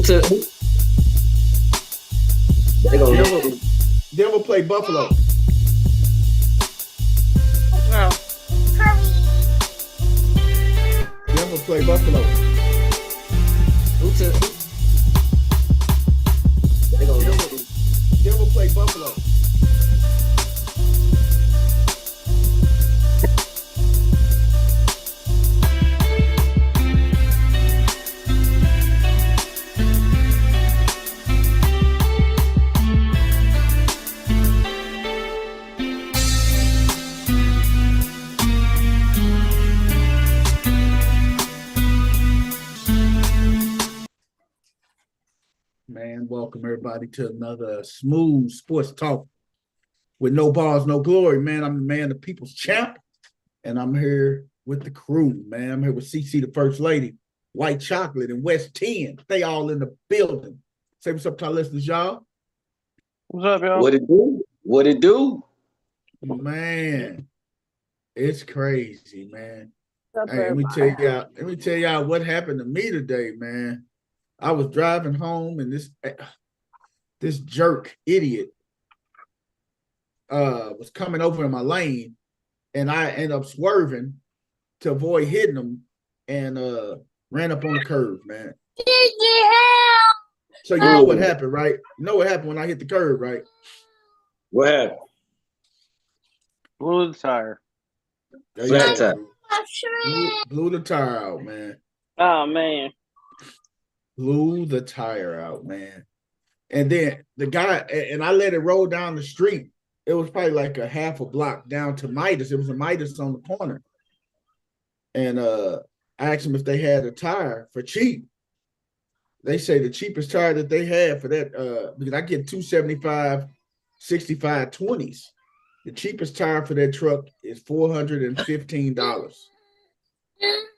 to they gonna Denver play Buffalo. No. Denver play Buffalo. who to they gonna Denver play Buffalo. Man, welcome everybody to another smooth sports talk with no balls, no glory. Man, I'm the man, the people's champ, and I'm here with the crew, man. I'm here with CC, the first lady, White Chocolate, and West 10. They all in the building. Say what's up to our listeners, y'all. What's up, y'all? what it do? What it do? Man, it's crazy, man. What's up, Hey, let me tell y'all what happened to me today, man. I was driving home and this jerk idiot was coming over in my lane, and I ended up swerving to avoid hitting him and ran up on the curb, man. So you know what happened, right? You know what happened when I hit the curb, right? What happened? Blew the tire. Flat tire. Blew the tire out, man. Oh, man. Blew the tire out, man. And then the guy, and I let it roll down the street. It was probably like a half a block down to Midas. It was a Midas on the corner. And I asked them if they had a tire for cheap. They say the cheapest tire that they had for that, because I get 275 65 20s. The cheapest tire for that truck is $415.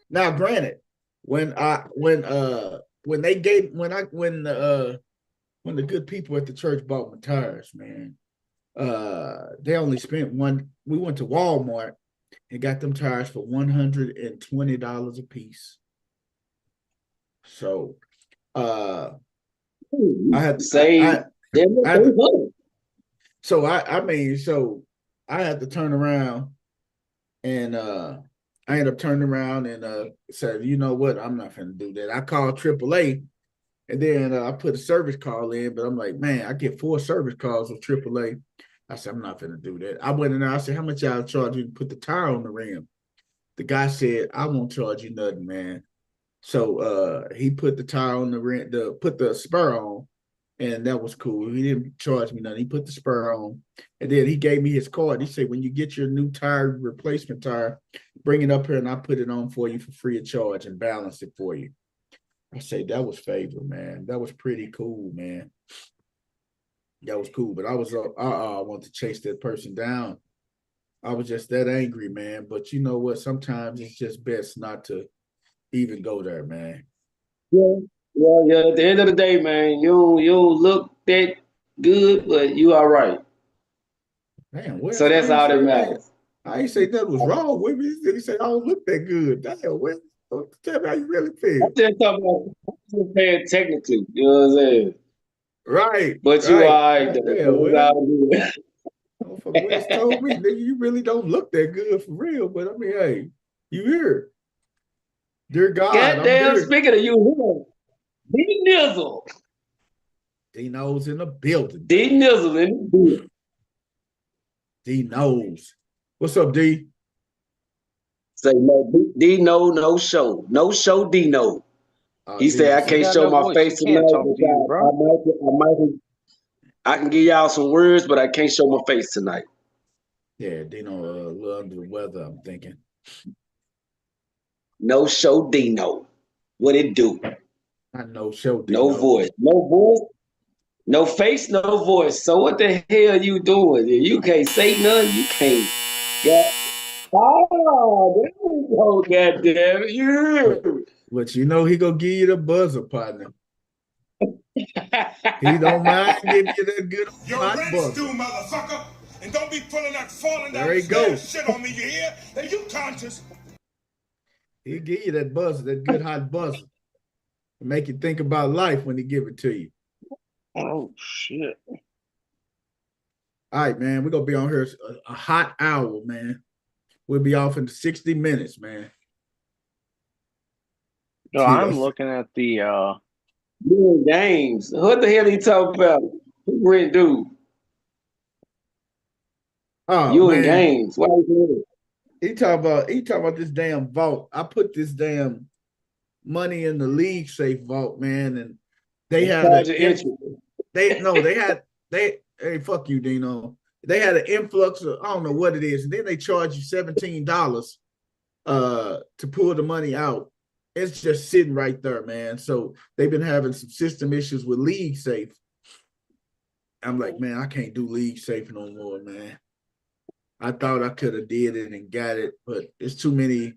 Now, granted, when the good people at the church bought my tires, man, they only spent we went to Walmart and got them tires for $120 a piece. So I had to say so I had to turn around, and I ended up turning around and said, you know what, I'm not gonna do that. I called AAA, and then I put a service call in, but I'm like, man, I get 4 service calls with AAA. I said, I'm not gonna do that. I went in there, I said, how much y'all charge you to put the tire on the rim? The guy said, I won't charge you nothing, man. So he put the tire on the rim, put the spur on, and that was cool. He didn't charge me nothing. He put the spur on, and then he gave me his card. He said, when you get your new tire, replacement tire, bring it up here and I'll put it on for you for free of charge and balance it for you. I say that was favor, man. That was pretty cool, man. That was cool. But I was I wanted to chase that person down. I was just that angry, man. But you know what? Sometimes it's just best not to even go there, man. Yeah. At the end of the day, man, you don't look that good, but you all right. Damn, so that's all that matters. I ain't say nothing was wrong with me. He said I don't look that good. Damn, tell me how you really feel. I'm just talking about paying technically, you know what I'm saying? Right. But you all right. West told me, nigga, you really don't look that good for real. But I mean, hey, you here. Dear God. Goddamn, speaking of you here, D Nizzle. D-Nose in the building. D Nizzle in the building. D-Nose. What's up, D? Say no, D no show. No show, D no. He said I can't show my face tonight. I can give y'all some words, but I can't show my face tonight. Yeah, Dino a little under the weather, I'm thinking. No show, Dino. What it do? Not no show, Dino. No voice. No voice. No face, no voice. So what the hell you doing? You can't say nothing. You can't. Yeah. Oh, there we go. Goddamn you. But you know he gonna give you the buzzer, partner. He don't mind giving you that good hot buzzer. Stew, motherfucker. And don't be pulling that falling down there he goes. Shit on me, you hear? Are you conscious? He'll give you that buzzer, that good hot buzzer. Make you think about life when they give it to you. Oh shit! All right, man. We're gonna be on here a hot hour, man. We'll be off in 60 minutes, man. No, I'm looking at the Doing games. What the hell are you talking about? Who went dude? Oh, You man. in games. Why you doing it? He talking about this damn vault. I put this damn money in the league safe vault, man, and they had hey, fuck you, Dino. They had an influx of, I don't know what it is, and then they charge you $17 to pull the money out. It's just sitting right there, man. So they've been having some system issues with League Safe. I'm like, man, I can't do League Safe no more, man. I thought I could have did it and got it, but it's too many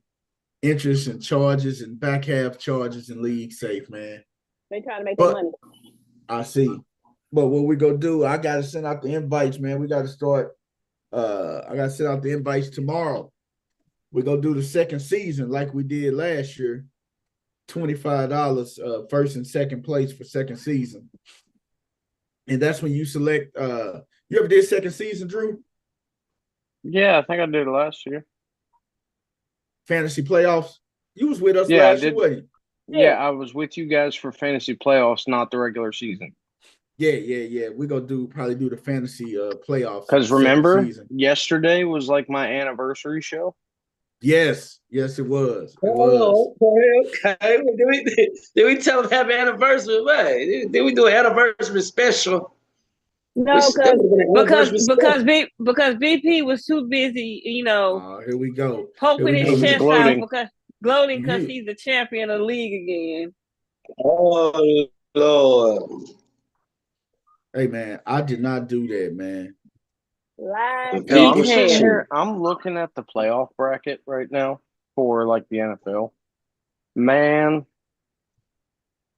interest and charges and back half charges in League Safe, man. They trying to make their money. I see. But what we gonna do, I gotta send out the invites, man. We gotta start. I gotta send out the invites tomorrow. We're gonna do the second season like we did last year. $25 first and second place for second season. And that's when you select you ever did second season, Drew? Yeah, I think I did it last year. Fantasy playoffs. You was with us last year, wasn't you? Yeah, I was with you guys for fantasy playoffs, not the regular season. Yeah. We're gonna probably do the fantasy playoffs. Because remember, yesterday was like my anniversary show. Yes, it was. Okay. Did we tell them happy anniversary? Right? Did we do an anniversary special? No, because BP was too busy, here we go. Poking his chest out gloating because he's the champion of the league again. Oh Lord. Hey man, I did not do that, man. I'm looking at the playoff bracket right now for like the NFL. Man,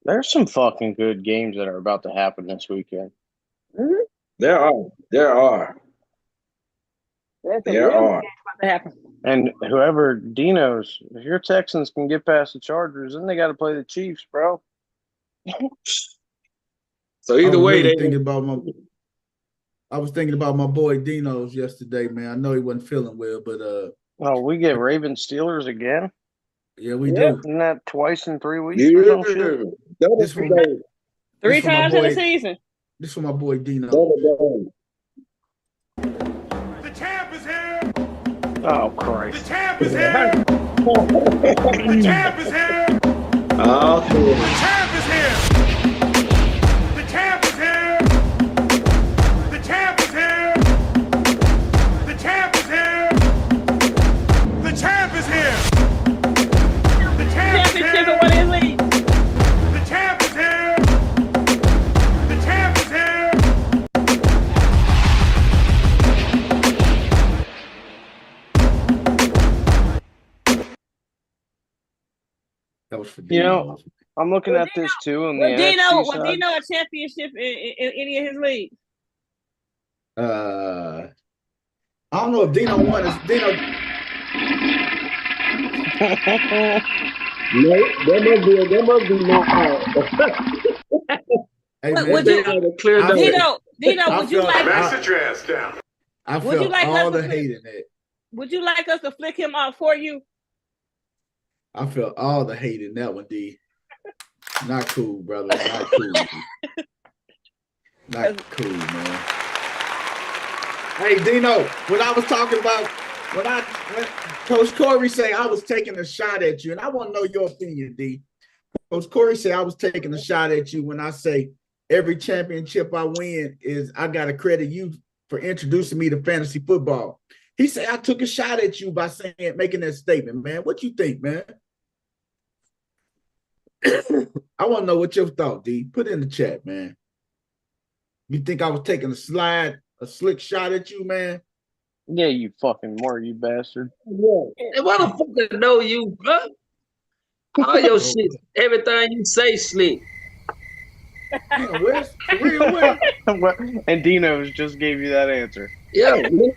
there's some fucking good games that are about to happen this weekend. Mm-hmm. There are. And whoever Dino's, if your Texans can get past the Chargers, then they got to play the Chiefs, bro. So either way, I was thinking about my boy Dino's yesterday, man. I know he wasn't feeling well, but we get Ravens Steelers again. Yeah, we do. Isn't that twice in 3 weeks? Yeah. This 3 times in the season. This for my boy Dino. The champ is here. Oh Christ! The champ is here. The champ is here. Oh, the champ is here. The champ is here. The champ is here. The champ is here. The champ is here. The champ is here. The champ is here. The champ is here. That was for Dino. I'm looking at this too. On the Was Dino a championship in any of his leagues? I don't know if Dino won. Dino. No, there must be no. Hey, man, Dino, would you like sit your ass down? I felt all the hate in that. Would you like us to flick him out for you? I felt all the hate in that one, D. Not cool, brother. Not cool. Not cool, man. Hey, Dino, when I was talking about when Coach Corey said I was taking a shot at you, and I want to know your opinion, D. Coach Corey said I was taking a shot at you when I say every championship I win is I got to credit you for introducing me to fantasy football. He said I took a shot at you by making that statement, man. What you think, man? I want to know what your thought, D. Put it in the chat, man. You think I was taking a slick shot at you, man? Yeah, you fucking were, you bastard. Yeah. Why the fuck know you, bro? All your shit, everything you say slick. And Dino's just gave you that answer. Yeah. When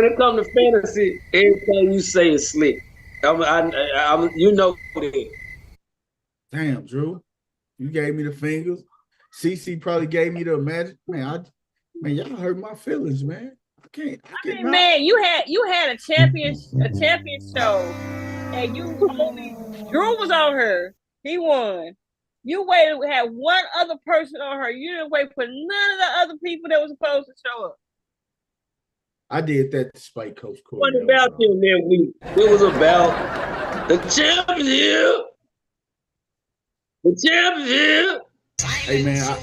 it comes to fantasy, everything you say is slick. You know that. Damn, Drew. You gave me the fingers. CC probably gave me the magic. Man, y'all hurt my feelings, man. I can't not. Man, you had a champion show, and you only Drew was on her. He won. You had one other person on her. You didn't wait for none of the other people that was supposed to show up. I did that to spite Coach Corey. What about him that week? It was about the championship. The championship. Hey man,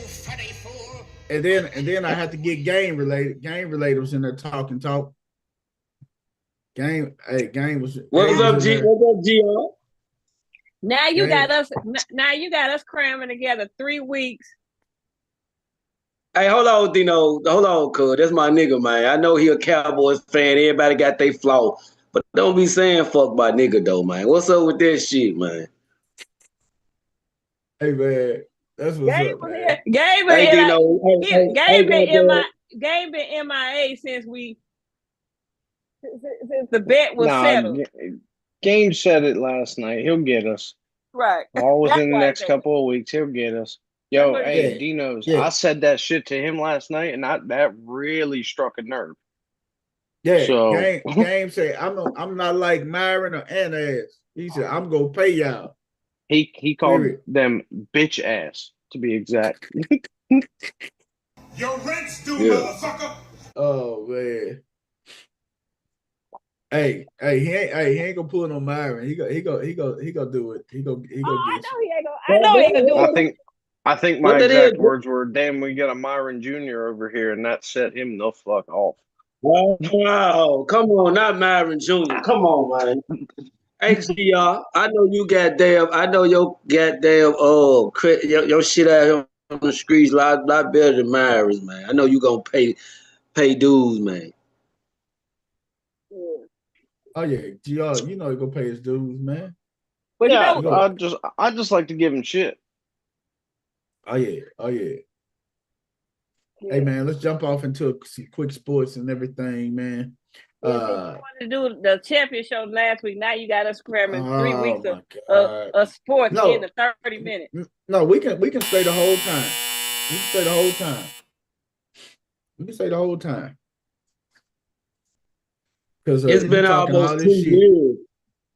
and then I had to get game related. Game related was in there talking talk. Game was. What's up, G? What's up, G? Now you got us. Now you got us cramming together 3 weeks. Hey, hold on, Dino. Hold on, cuz. That's my nigga, man. I know he a Cowboys fan. Everybody got their flaw. But don't be saying fuck my nigga, though, man. What's up with that shit, man? Hey, man. That's what's up, man. Gabe been MIA since the bet was settled. Game said it last night. He'll get us. Right. All within the next couple of weeks, he'll get us. Yo, hey, Dino's. I said that shit to him last night, and that really struck a nerve. Yeah. So Game said, I'm not like Myron or Anaz. He said, I'm gonna pay y'all. He called them bitch ass, to be exact. Your rent's due, motherfucker. Oh man. Hey, he ain't gonna pull it on Myron. He go do it. He go get you. I know he ain't gonna do it. I think my exact words were, "Damn, we got a Myron Jr. over here," and that set him the fuck off. Wow, come on, not Myron Jr. Come on, man. Hey, y'all, I know you goddamn. I know your goddamn your shit out here on the streets a lot better than Myron's, man. I know you gonna pay dues, man. Oh yeah, GR, you know he gonna pay his dues, man. But yeah, I just like to give him shit. Oh yeah. Hey man, let's jump off into some quick sports and everything, man. You wanted to do the champion show last week. Now you got us cramming 3 weeks of sports in the 30 minutes. No, we can stay the whole time. We can stay the whole time. Because it's been almost 2 years.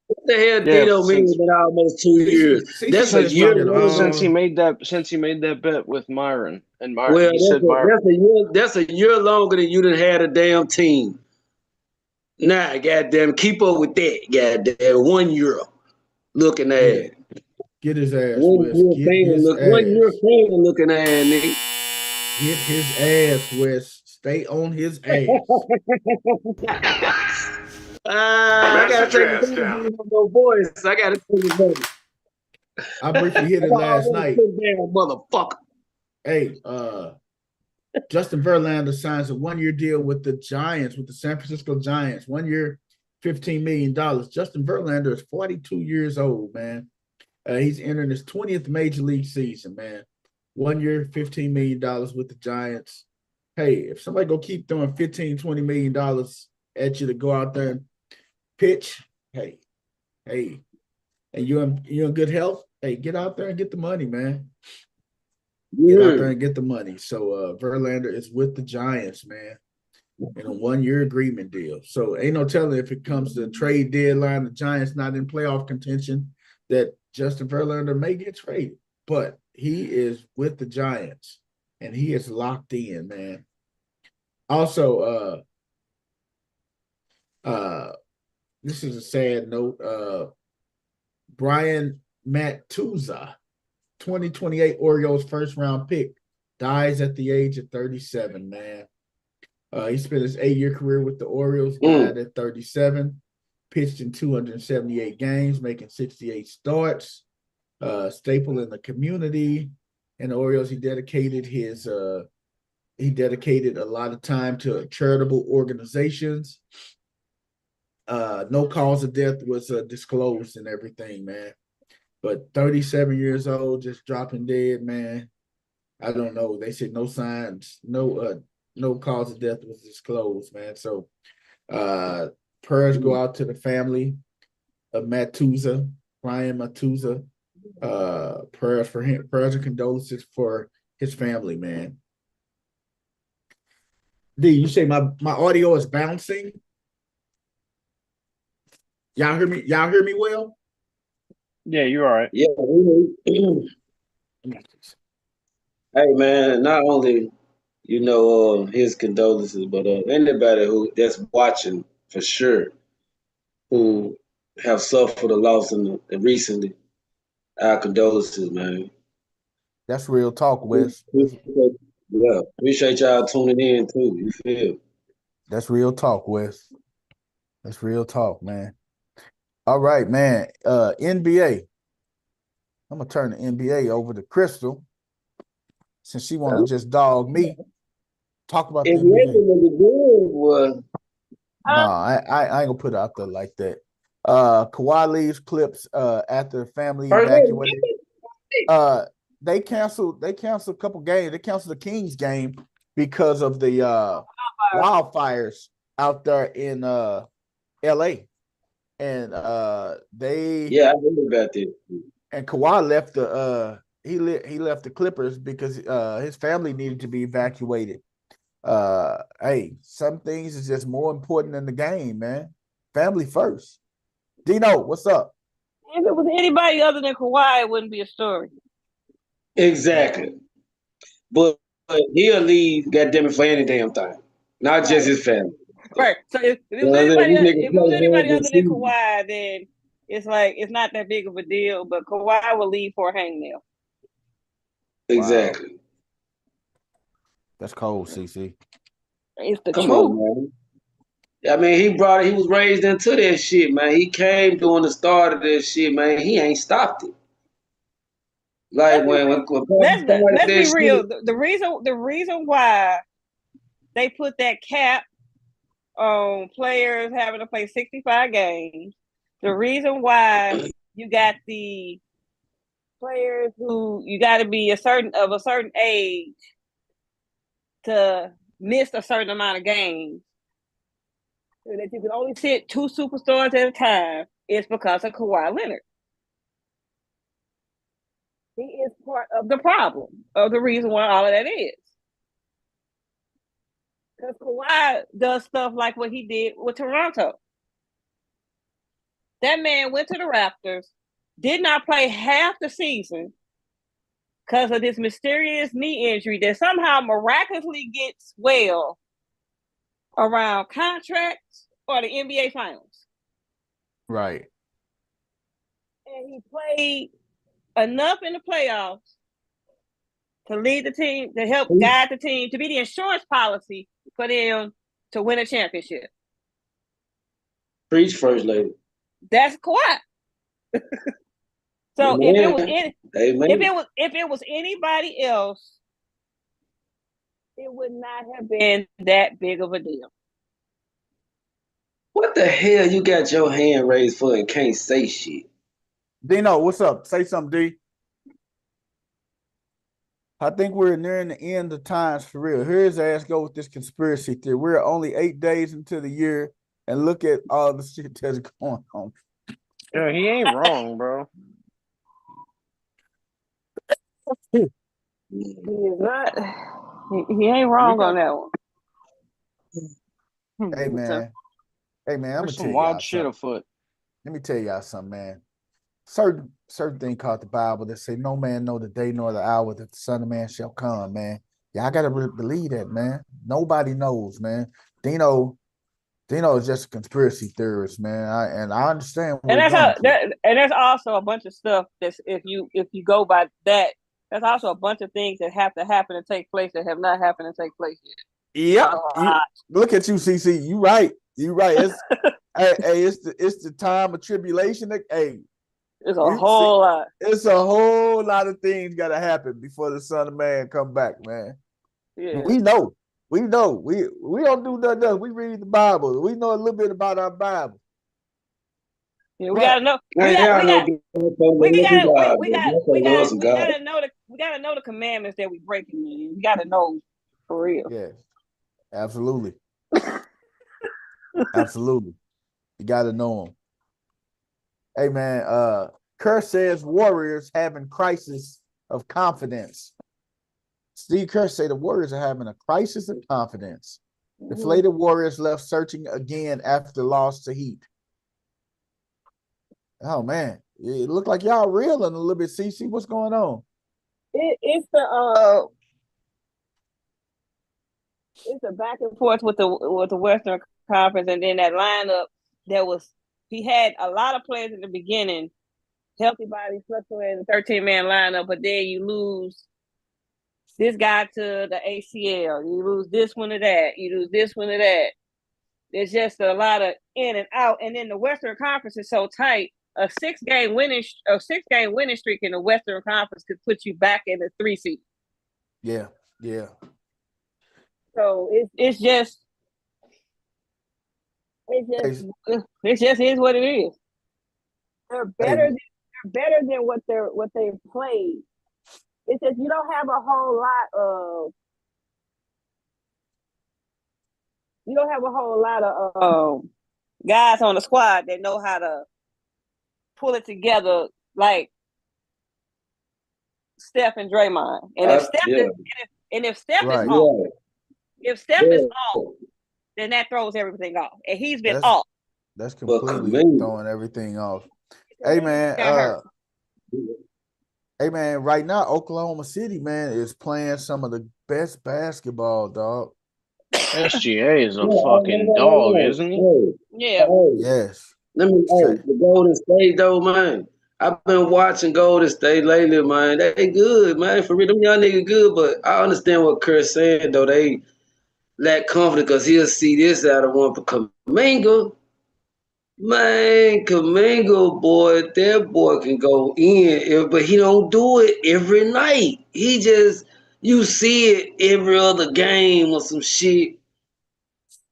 What the hell Dino mean? It's been almost 2 years. That's a year since he made that bet with Myron. And Myron, well, that's a year longer than you done had a damn team. Nah, goddamn, keep up with that. Goddamn, 1 year looking at it. Get his ass. 1 year fan looking at it, nigga. Get his ass, Wes. Stay on his ass. I gotta take no voice. I gotta take his voice. I briefly hit it last night. Damn motherfucker. Hey, Justin Verlander signs a 1-year deal with the Giants, with the San Francisco Giants. 1 year, $15 million. Justin Verlander is 42 years old, man. He's entering his 20th major league season, man. 1 year, $15 million with the Giants. Hey, if somebody go keep throwing $15, $20 million at you to go out there and pitch, hey, and you're in good health, hey, get out there and get the money, man. Get out there and get the money. So Verlander is with the Giants, man, in a 1-year agreement deal. So ain't no telling if it comes to trade deadline, the Giants not in playoff contention, that Justin Verlander may get traded. But he is with the Giants, and he is locked in, man. Also, this is a sad note. Brian Matuza, 2028 Orioles first-round pick, dies at the age of 37, man. He spent his 8-year career with the Orioles, died at 37, pitched in 278 games, making 68 starts, staple in the community. And the Orioles, he dedicated a lot of time to charitable organizations. No cause of death was disclosed and everything, man. But 37 years old, just dropping dead, man. I don't know. They said no signs, no cause of death was disclosed, man. So prayers go out to the family. Matuza, Ryan Matuza. Prayers for him, prayers and condolences for his family, man. D, you say my audio is bouncing? Y'all hear me? Y'all hear me well? Yeah, you're all right. Yeah. Hey man, not only his condolences, but anybody who that's watching for sure who have suffered a loss recently, our condolences, man. That's real talk, Wes. Yeah, appreciate y'all tuning in too. You feel? That's real talk, Wes. That's real talk, man. All right, man. NBA. I'm gonna turn the NBA over to Crystal since she want to just dog me. Talk about the If NBA. was No, I ain't gonna put it out there like that. Kawhi leaves Clips after family evacuated. They canceled a couple games. They canceled the Kings game because of the wildfires out there in LA. And they I heard about this. and Kawhi left the he left the Clippers because his family needed to be evacuated. Hey, some things is just more important than the game, man. Family first. Dino, what's up? If it was anybody other than Kawhi, it wouldn't be a story. Exactly. But he'll leave, goddamn it, for any damn thing. Not just his family. Right. So if it was anybody other than Kawhi, then it's like it's not that big of a deal. But Kawhi will leave for a hangnail. Exactly. Wow. That's cold, CC. It's the Come truth. on, man. I mean, he was raised into that shit, man. He came during the start of this shit, man. He ain't stopped it. Like let's be real. The reason why they put that cap on players having to play 65 games, the reason why you got the players who you got to be a certain age to miss a certain amount of games, so that you can only sit 2 superstars at a time, is because of Kawhi Leonard. He is part of the problem, of the reason why all of that is. Because Kawhi does stuff like what he did with Toronto. That man went to the Raptors, did not play half the season because of this mysterious knee injury that somehow miraculously gets well around contracts or the NBA Finals. Right. And he played enough in the playoffs to lead the team, to help guide the team, to be the insurance policy for them to win a championship. Preach, first lady. That's Kawhi. So Amen. if it was anybody else, it would not have been that big of a deal. What the hell you got your hand raised for and can't say shit? Dino, what's up? Say something, D. I think we're nearing the end of times for real. Here's ass go with this conspiracy theory. We're only 8 days into the year, and look at all the shit that's going on. Yeah, he ain't wrong, bro. He is not. He ain't wrong on that one. Hey man, I'm gonna There's tell some y'all wild shit something. afoot. Let me tell y'all something, man. Certain thing called the Bible that say no man know the day nor the hour that the Son of Man shall come, man. Y'all gotta really believe that, man. Nobody knows, man. Dino is just a conspiracy theorist, man. I understand what and that's also a bunch of stuff that's if you go by that, that's also a bunch of things that have to happen and take place that have not happened and take place yet. Yeah, look at you, CC. You right. It's it's the time of tribulation. Hey, it's a whole lot. It's a whole lot of things got to happen before the Son of Man come back, man. Yeah. We know. We don't do nothing else. We read the Bible. We know a little bit about our Bible. Yeah, we gotta know. We gotta know the commandments that we breaking, man. We gotta know for real. Yeah, absolutely. Absolutely. You gotta know them. Hey man, Kerr says Warriors having crisis of confidence. Steve Kerr say the Warriors are having a crisis of confidence. Deflated Warriors left searching again after the loss to Heat. Oh man, it looked like y'all reeling a little bit. CC, what's going on? It's the back and forth with the Western Conference, and then that lineup he had a lot of players in the beginning, healthy bodies fluctuating, 13-man lineup, but then you lose this guy to the ACL, you lose this one to that, you lose this one to that. There's just a lot of in and out, and then the Western Conference is so tight. A six-game winning streak in the Western Conference could put you back in the 3 seed. Yeah. So it's just is what it is. They're better than what they've played. It's just you don't have a whole lot of guys on the squad that know how to pull it together like Steph and Draymond. And if Steph is off, if Steph is off, then that throws everything off. And he's been off. That's completely throwing everything off. Hey man, right now Oklahoma City, man, is playing some of the best basketball, dog. SGA is a fucking dog, isn't he? Yeah. Yes. Let me say, the Golden State though, man. I've been watching Golden State lately, man. They good, man. For real, them young niggas good, but I understand what Kurt's saying, though. They lack confidence because he'll see this out of one. But Kuminga, man, boy, that boy can go in, but he don't do it every night. He just, you see it every other game or some shit.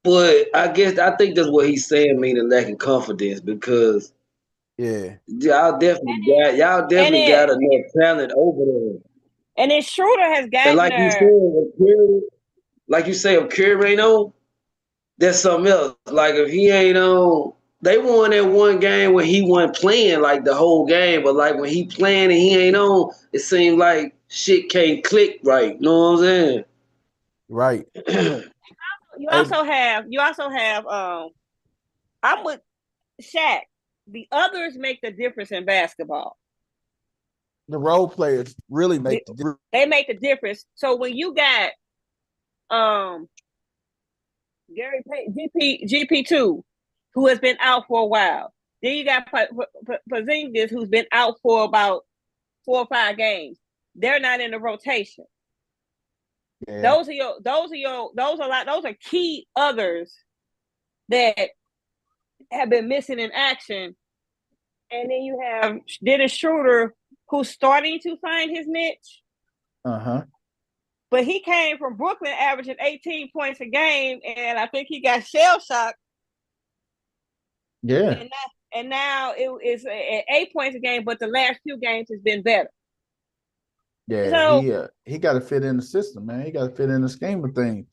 But I think that's what he's saying, meaning lacking confidence, because y'all definitely got enough talent over there. And then Schroeder has gotten like you say, if Curry ain't on, that's something else. Like if he ain't on, they won that one game when he wasn't playing like the whole game, but like when he playing and he ain't on, it seems like shit can't click right. You know what I'm saying? Right. You also have I'm with Shaq. The others make the difference in basketball. The role players really make the difference. They make the difference. So when you got Gary Payton, GP2, who has been out for a while. Then you got Porzingis, who's been out for about 4 or 5 games. They're not in the rotation. Yeah. Those are key others that have been missing in action. And then you have Dennis Schroeder, who's starting to find his niche. But he came from Brooklyn averaging 18 points a game, and I think he got shell shocked. Yeah. And now it's 8 points a game, but the last 2 games has been better. Yeah, so, he got to fit in the system, man. He got to fit in the scheme of things.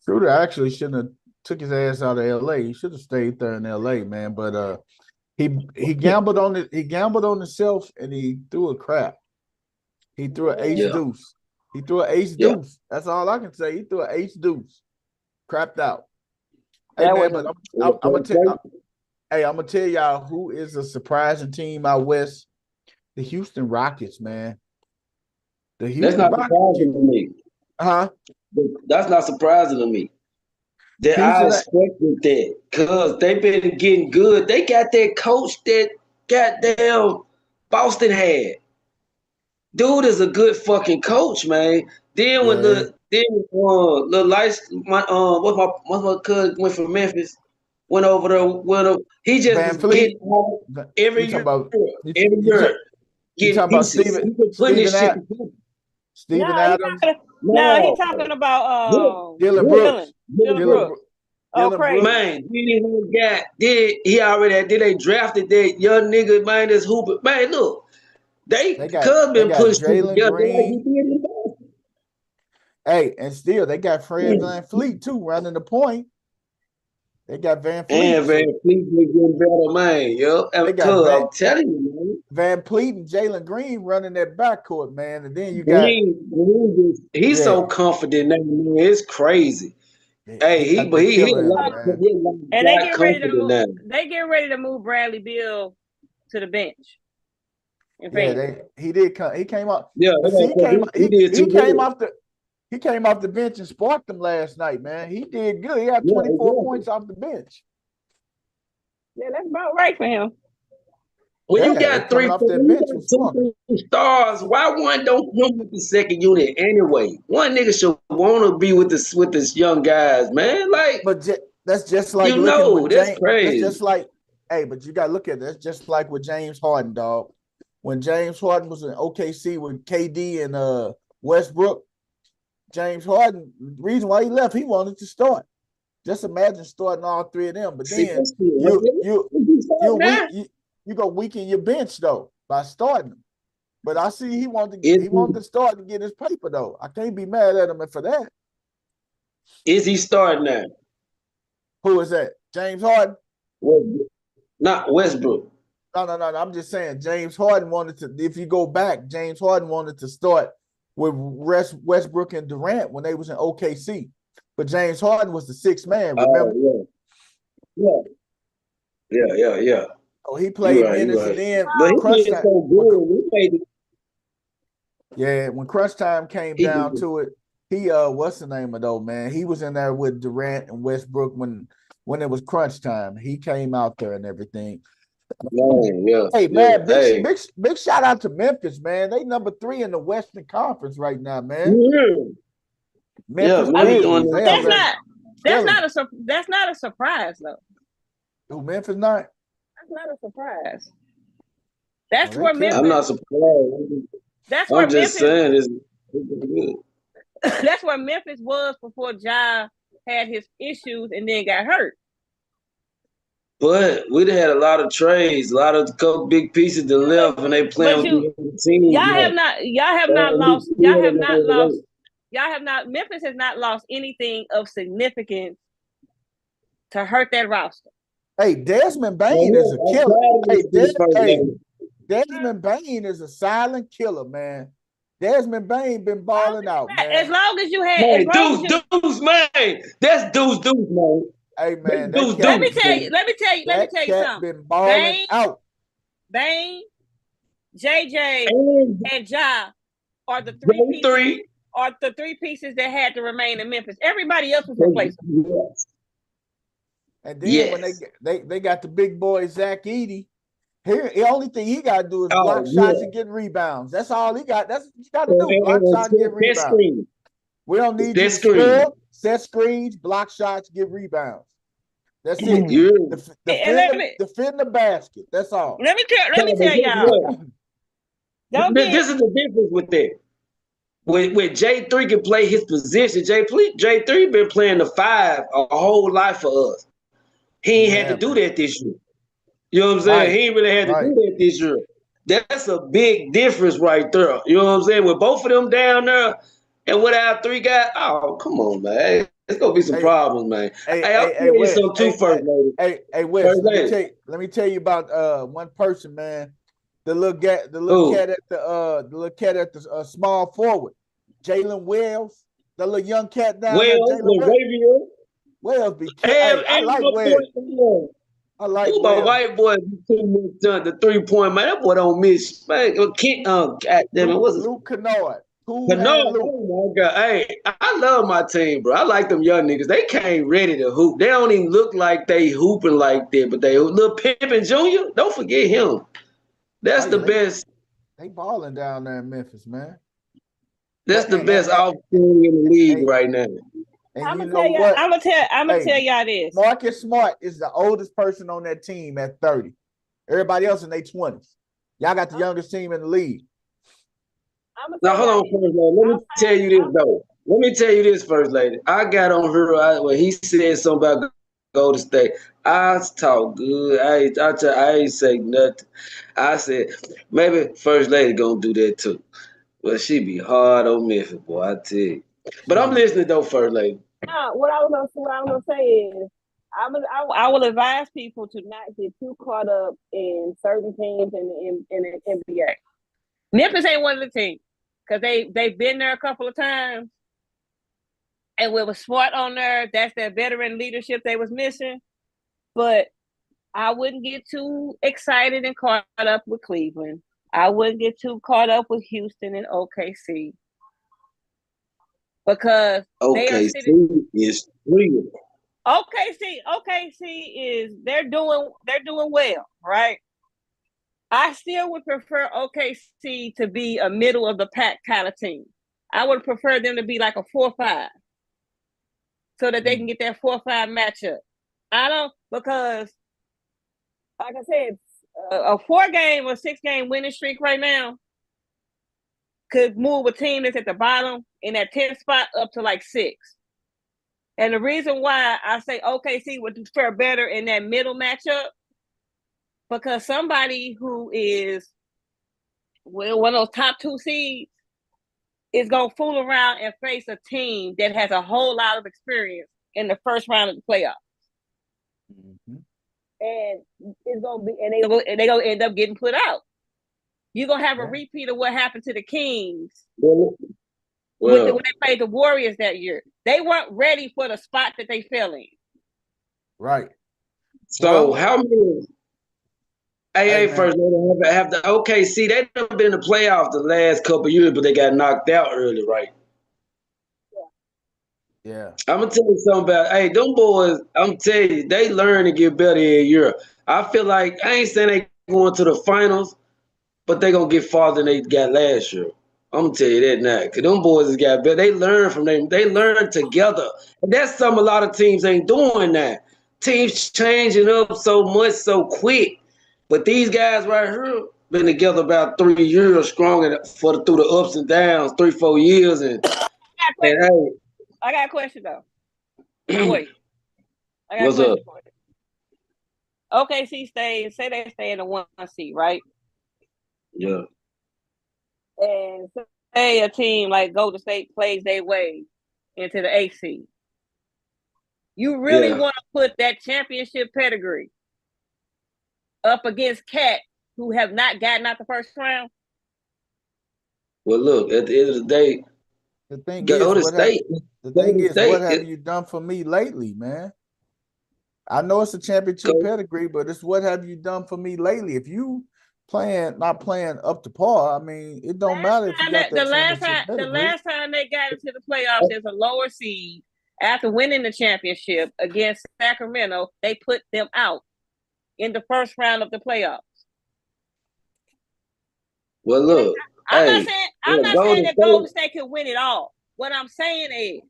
Schroeder actually shouldn't have took his ass out of LA. He should have stayed there in LA, man. But he gambled on it. He gambled on himself, and he threw a crap. He threw an ace deuce. He threw an ace deuce. That's all I can say. He threw an ace deuce. Crapped out. Hey, man, but I'm gonna tell y'all who is a surprising team out west. The Houston Rockets, man. That's not surprising to me. That's not surprising to me. That I expected that because they've been getting good. They got that coach that goddamn Boston had. Dude is a good fucking coach, man. Then when what's my cousin went from Memphis, went over there. He just was getting home every year. Every year. You talking about Steven Adams? No, he's talking about Dylan Brooks. Man, he already did. They drafted that young nigga, man. This hooper, man. Look, they could been pushed together. Hey, and still they got Fred VanVleet too running the point. They got Van And Fleet. Van Fleet been getting better, man. Yup. They And got cuz Van, I'm telling you, Van Fleet and Jalen Green running that backcourt, man. And then you got, he's yeah, so confident now, man. It's crazy. Hey, he got the he a killer in him, lot, man. he a lot And they got get ready to confident move. now. They get ready to move Bradley Beal to the bench. In Yeah, Phoenix. he did come. He came up. Yeah, But see, he did he too came good. off the he came off the bench and sparked them last night, man. He did good. He had Yeah, 24 exactly. points off the bench. Yeah, that's about right for him. When you Yeah, got coming off that bench was sparking. two stars, why one don't come with the second unit anyway? One nigga should want to be with this young guys, man. Like, But that's just like you looking know, with that's James. crazy. That's just like, hey, but you got to look at it. That's just like with James Harden, dog. When James Harden was in OKC with KD and Westbrook, James Harden, the reason why he left, he wanted to start. Just imagine starting all three of them. But then you go weaken your bench though by starting them. But I see he wanted to start and get his paper though. I can't be mad at him for that. Is he starting now? Who is that? James Harden? Westbrook. Not Westbrook. No. I'm just saying James Harden wanted to. If you go back, James Harden wanted to start with Westbrook and Durant when they was in OKC. But James Harden was the sixth man, remember? Yeah. Oh, he played minutes and then crunch time. So good. Yeah, when crunch time came down to it, he what's the name of though, man? He was in there with Durant and Westbrook when it was crunch time. He came out there and everything. Hey man, big shout out to Memphis, man. They number 3 in the Western Conference right now, man. Memphis, that's not a surprise though. Who Memphis not? That's not a surprise. That's where Memphis. I'm not surprised. That's where I'm just saying it's good. That's where Memphis was before Ja had his issues and then got hurt. But we'd had a lot of trades, a lot of couple big pieces that left, and they playing with the team. Memphis has not lost anything of significance to hurt that roster. Hey, Desmond Bane is a killer. Desmond Bane is a silent killer, man. Desmond Bane been balling out, man. As long as you had, Deuce, man. That's Deuce, man. Hey, man. Let me tell you something. Been balling out. Bane, JJ, and Ja are the three pieces that had to remain in Memphis. Everybody else was replaceable. Yes. And then when they got the big boy Zach Edey, here the only thing he got to do is block shots and get rebounds. That's all he got. That's what you got to do. Block shots, get rebounds. We don't need you to score, set screens, block shots, get rebounds. That's it. Defend the basket. That's all. Let me tell y'all. This is the difference with that. When J3 can play his position, J3 been playing the 5 a whole life for us. He ain't had to do that this year. You know what I'm saying? Right. He ain't really had to do that this year. That's a big difference right there. You know what I'm saying? With both of them down there and with our 3 guys, oh, come on, man. It's going to be some problems, man. I'll tell you something too, First Lady. Hey, Wes, let me tell you about one person, man. The little cat at the small forward, Jalen Wells, the little young cat down there. Wells be I like Wells. I like my white boy the 3-point, man. That boy don't miss. Man, God damn it, what's it? Luke Kennard. Oh my God. Hey, I love my team, bro. I like them young niggas. They came ready to hoop. They don't even look like they hooping like that, but they little Pippen Jr., don't forget him. That's the best. They balling down there in Memphis, man. That's the best opportunity in the league right now. And I'm gonna tell y'all this. Marcus Smart is the oldest person on that team at 30. Everybody else in their 20s. Y'all got the youngest team in the league. Now hold on, First Lady. Let me tell you this though. Let me tell you this, First Lady. I got on her when he said something about Golden State. I talk good. I ain't say nothing. I said maybe First Lady gonna do that too. Well, she be hard on Memphis, boy. I tell you. But I'm listening though, First Lady. What I was gonna say is, I will advise people to not get too caught up in certain teams in the NBA. Memphis ain't one of the teams because they've been there a couple of times, and we were smart on there. That's that veteran leadership they was missing. But I wouldn't get too excited and caught up with Cleveland. I wouldn't get too caught up with Houston and OKC because they are sitting. Is real. OKC is they're doing well, right? I still would prefer OKC to be a middle of the pack kind of team. I would prefer them to be like a 4-5 so that they can get that 4-5 matchup. I don't, because like I said, a 4-game or 6-game winning streak right now could move a team that's at the bottom in that 10th spot up to like 6. And the reason why I say OKC would fare better in that middle matchup, because somebody who is one of those top 2 seeds is going to fool around and face a team that has a whole lot of experience in the first round of the playoffs. Mm-hmm. And it's going to be, and they're going to end up getting put out. You're going to have a repeat of what happened to the Kings when they played the Warriors that year. They weren't ready for the spot that they fell in. Right. So how many? Hey, first, they have the OKC. They've been in the playoffs the last couple of years, but they got knocked out early, right? Yeah. I'm gonna tell you something about. Hey, them boys. I'm telling you, they learn to get better in Europe. I feel like I ain't saying they going to the finals, but they gonna get farther than they got last year. I'm gonna tell you that now, cause them boys has got better. They learn from them. They learn together, and that's something a lot of teams ain't doing now. Teams changing up so much so quick. But these guys right here been together about 3 years strong and through the ups and downs, 3-4 years. And hey, I got a question though. Wait. I got what's a question up? for you. OKC say they stay in the 1 seed, right? Yeah. And say a team like Golden State plays their way into the 8th seed. You really want to put that championship pedigree up against Cat, who have not gotten out the first round? Well, look, at the end of the day, the thing is, what have you done for me lately, man? I know it's a championship pedigree, but it's what have you done for me lately? If you not playing up to par, I mean, it don't matter if you got that championship pedigree. The last time they got into the playoffs as a lower seed after winning the championship against Sacramento, they put them out in the first round of the playoffs. Well, look, I'm not saying that Golden State can win it all. What I'm saying is,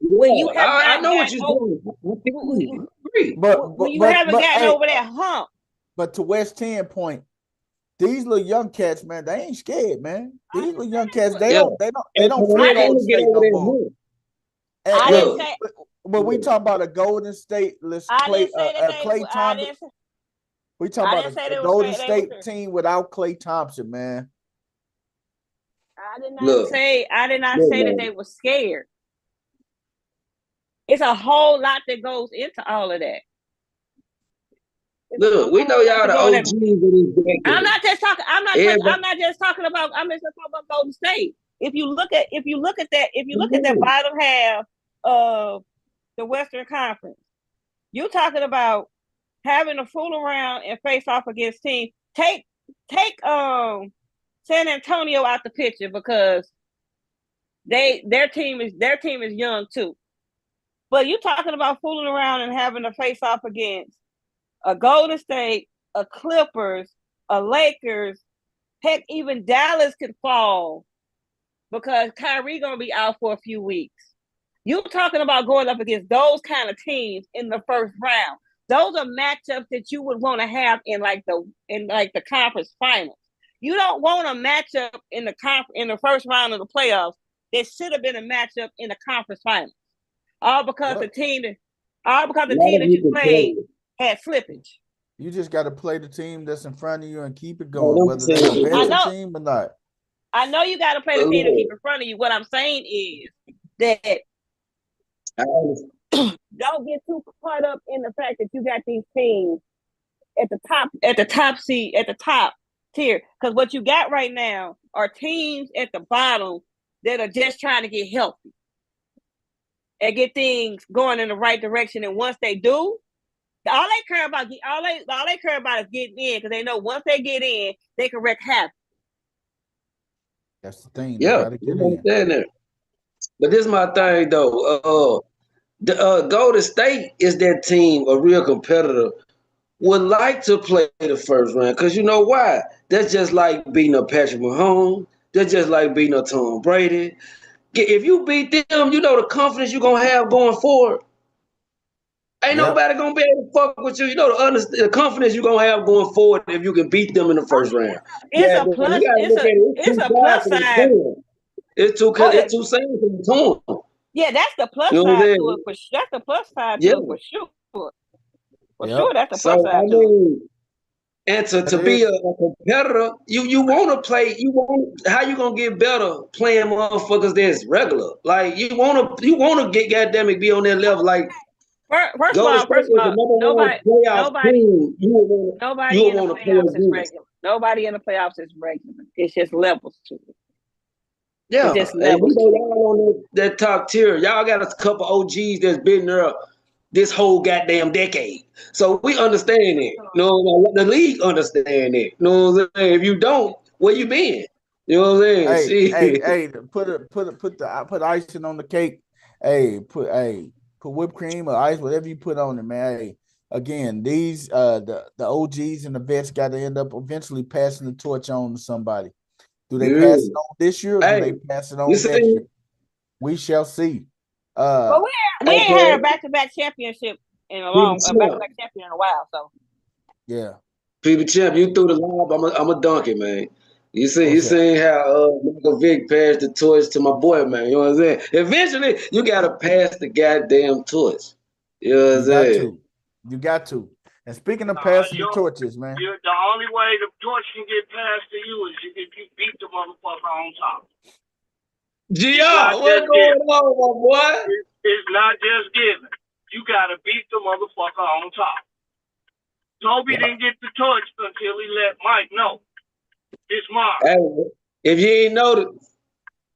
when you have I know what you're doing. When you haven't gotten over that hump. But to West 10 point, these little young cats, man, they ain't scared, man. These little young cats, they don't fear Golden State no more. But we talk about a Golden State, Klay Thompson. We talk about a Golden State team without Klay Thompson, man. I did not say that they were scared. It's a whole lot that goes into all of that. Look, we know y'all the OGs of this game. I'm not just talking about Golden State. If you look at that bottom half of the Western Conference, you're talking about having to fool around and face off against teams. Take San Antonio out the picture because their team is young too. But you're talking about fooling around and having to face off against a Golden State, a Clippers, a Lakers, heck, even Dallas could fall because Kyrie gonna be out for a few weeks. You're talking about going up against those kind of teams in the first round. Those are matchups that you would want to have in the conference finals. You don't want a matchup in the first round of the playoffs that should have been a matchup in the conference finals. All because the team that you played had slippage. You just got to play the team that's in front of you and keep it going, whether they're a better team or not. I know you got to play the team to keep in front of you. What I'm saying is that don't get too caught up in the fact that you got these teams at the top tier. Because what you got right now are teams at the bottom that are just trying to get healthy and get things going in the right direction. And once they do, all they care about is getting in, because they know once they get in, they can wreak havoc. That's the thing. Yeah, Gotta get you in. understand that. But this is my thing though. The Golden State is that team, a real competitor, would like to play the first round, because you know why? That's just like beating a Patrick Mahomes. That's just like beating a Tom Brady. If you beat them, you know the confidence you're gonna have going forward. Ain't Yep. nobody gonna be able to fuck with you. You know the confidence you're gonna have going forward if you can beat them in the first round. It's Yeah, a plus. you gotta look at it. It's too a plus fast for the side. team. It's too Oh, yeah. it's too same for the team. Yeah, that's the plus You know what side I'm to saying? it. That's the plus side Yeah. to it for sure. For Yep. sure, that's the plus So I side to it. mean, and to That be is. a competitor, you want to play. You want how you gonna get better playing motherfuckers that's regular. Like you want to get goddamn it be on that level. Like First of Golden all, State is the number one playoff team. You nobody would in the want to play playoffs is against. regular. Nobody in the playoffs is regular. It's just levels to it. Yeah, It's just and levels we know to it. y'all on that top tier. Y'all got a couple OGs that's been there this whole goddamn decade. So we understand it. No, the league understand it. You know what I'm saying? If you don't, where you been? You know what I'm saying? Hey, put icing on the cake. Hey, put whipped cream or ice, whatever you put on it, man. Hey, again, these the OGs and the vets got to end up eventually passing the torch on to somebody. Do they pass it on this year, or do they pass it on next year? We shall see. But we ain't had a back-to-back championship in a back-to-back champion in a while. So yeah, People champ, you threw the lob. I'm a dunk it, man. You seen how Michael Vick passed the torch to my boy, man. You know what I'm saying? Eventually, you gotta pass the goddamn torch. You know what I'm saying? You got to. And speaking of passing the torches, man. The only way the torch can get passed to you is if you beat the motherfucker on top. GR, what's going on, my boy? It's not just given. You gotta beat the motherfucker on top. Toby didn't get the torch until he let Mike know. It's mine. Hey, if you ain't noticed,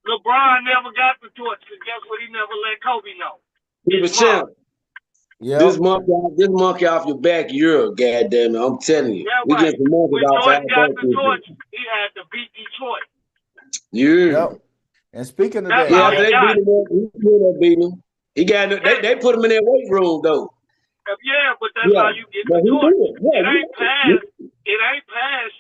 LeBron never got the torch, because guess what? He never let Kobe know. he was champ. Yeah. This monkey off your back, you're goddamn it. I'm telling you. Yeah, we right. get the monkeys When off Jordan our got back. the torch, he had to beat Detroit. Yeah. Yep. And speaking of That's that, how they beat him. He got they put him in that weight room though. Yeah, but that's how you get the torch. It ain't passed. It ain't passed.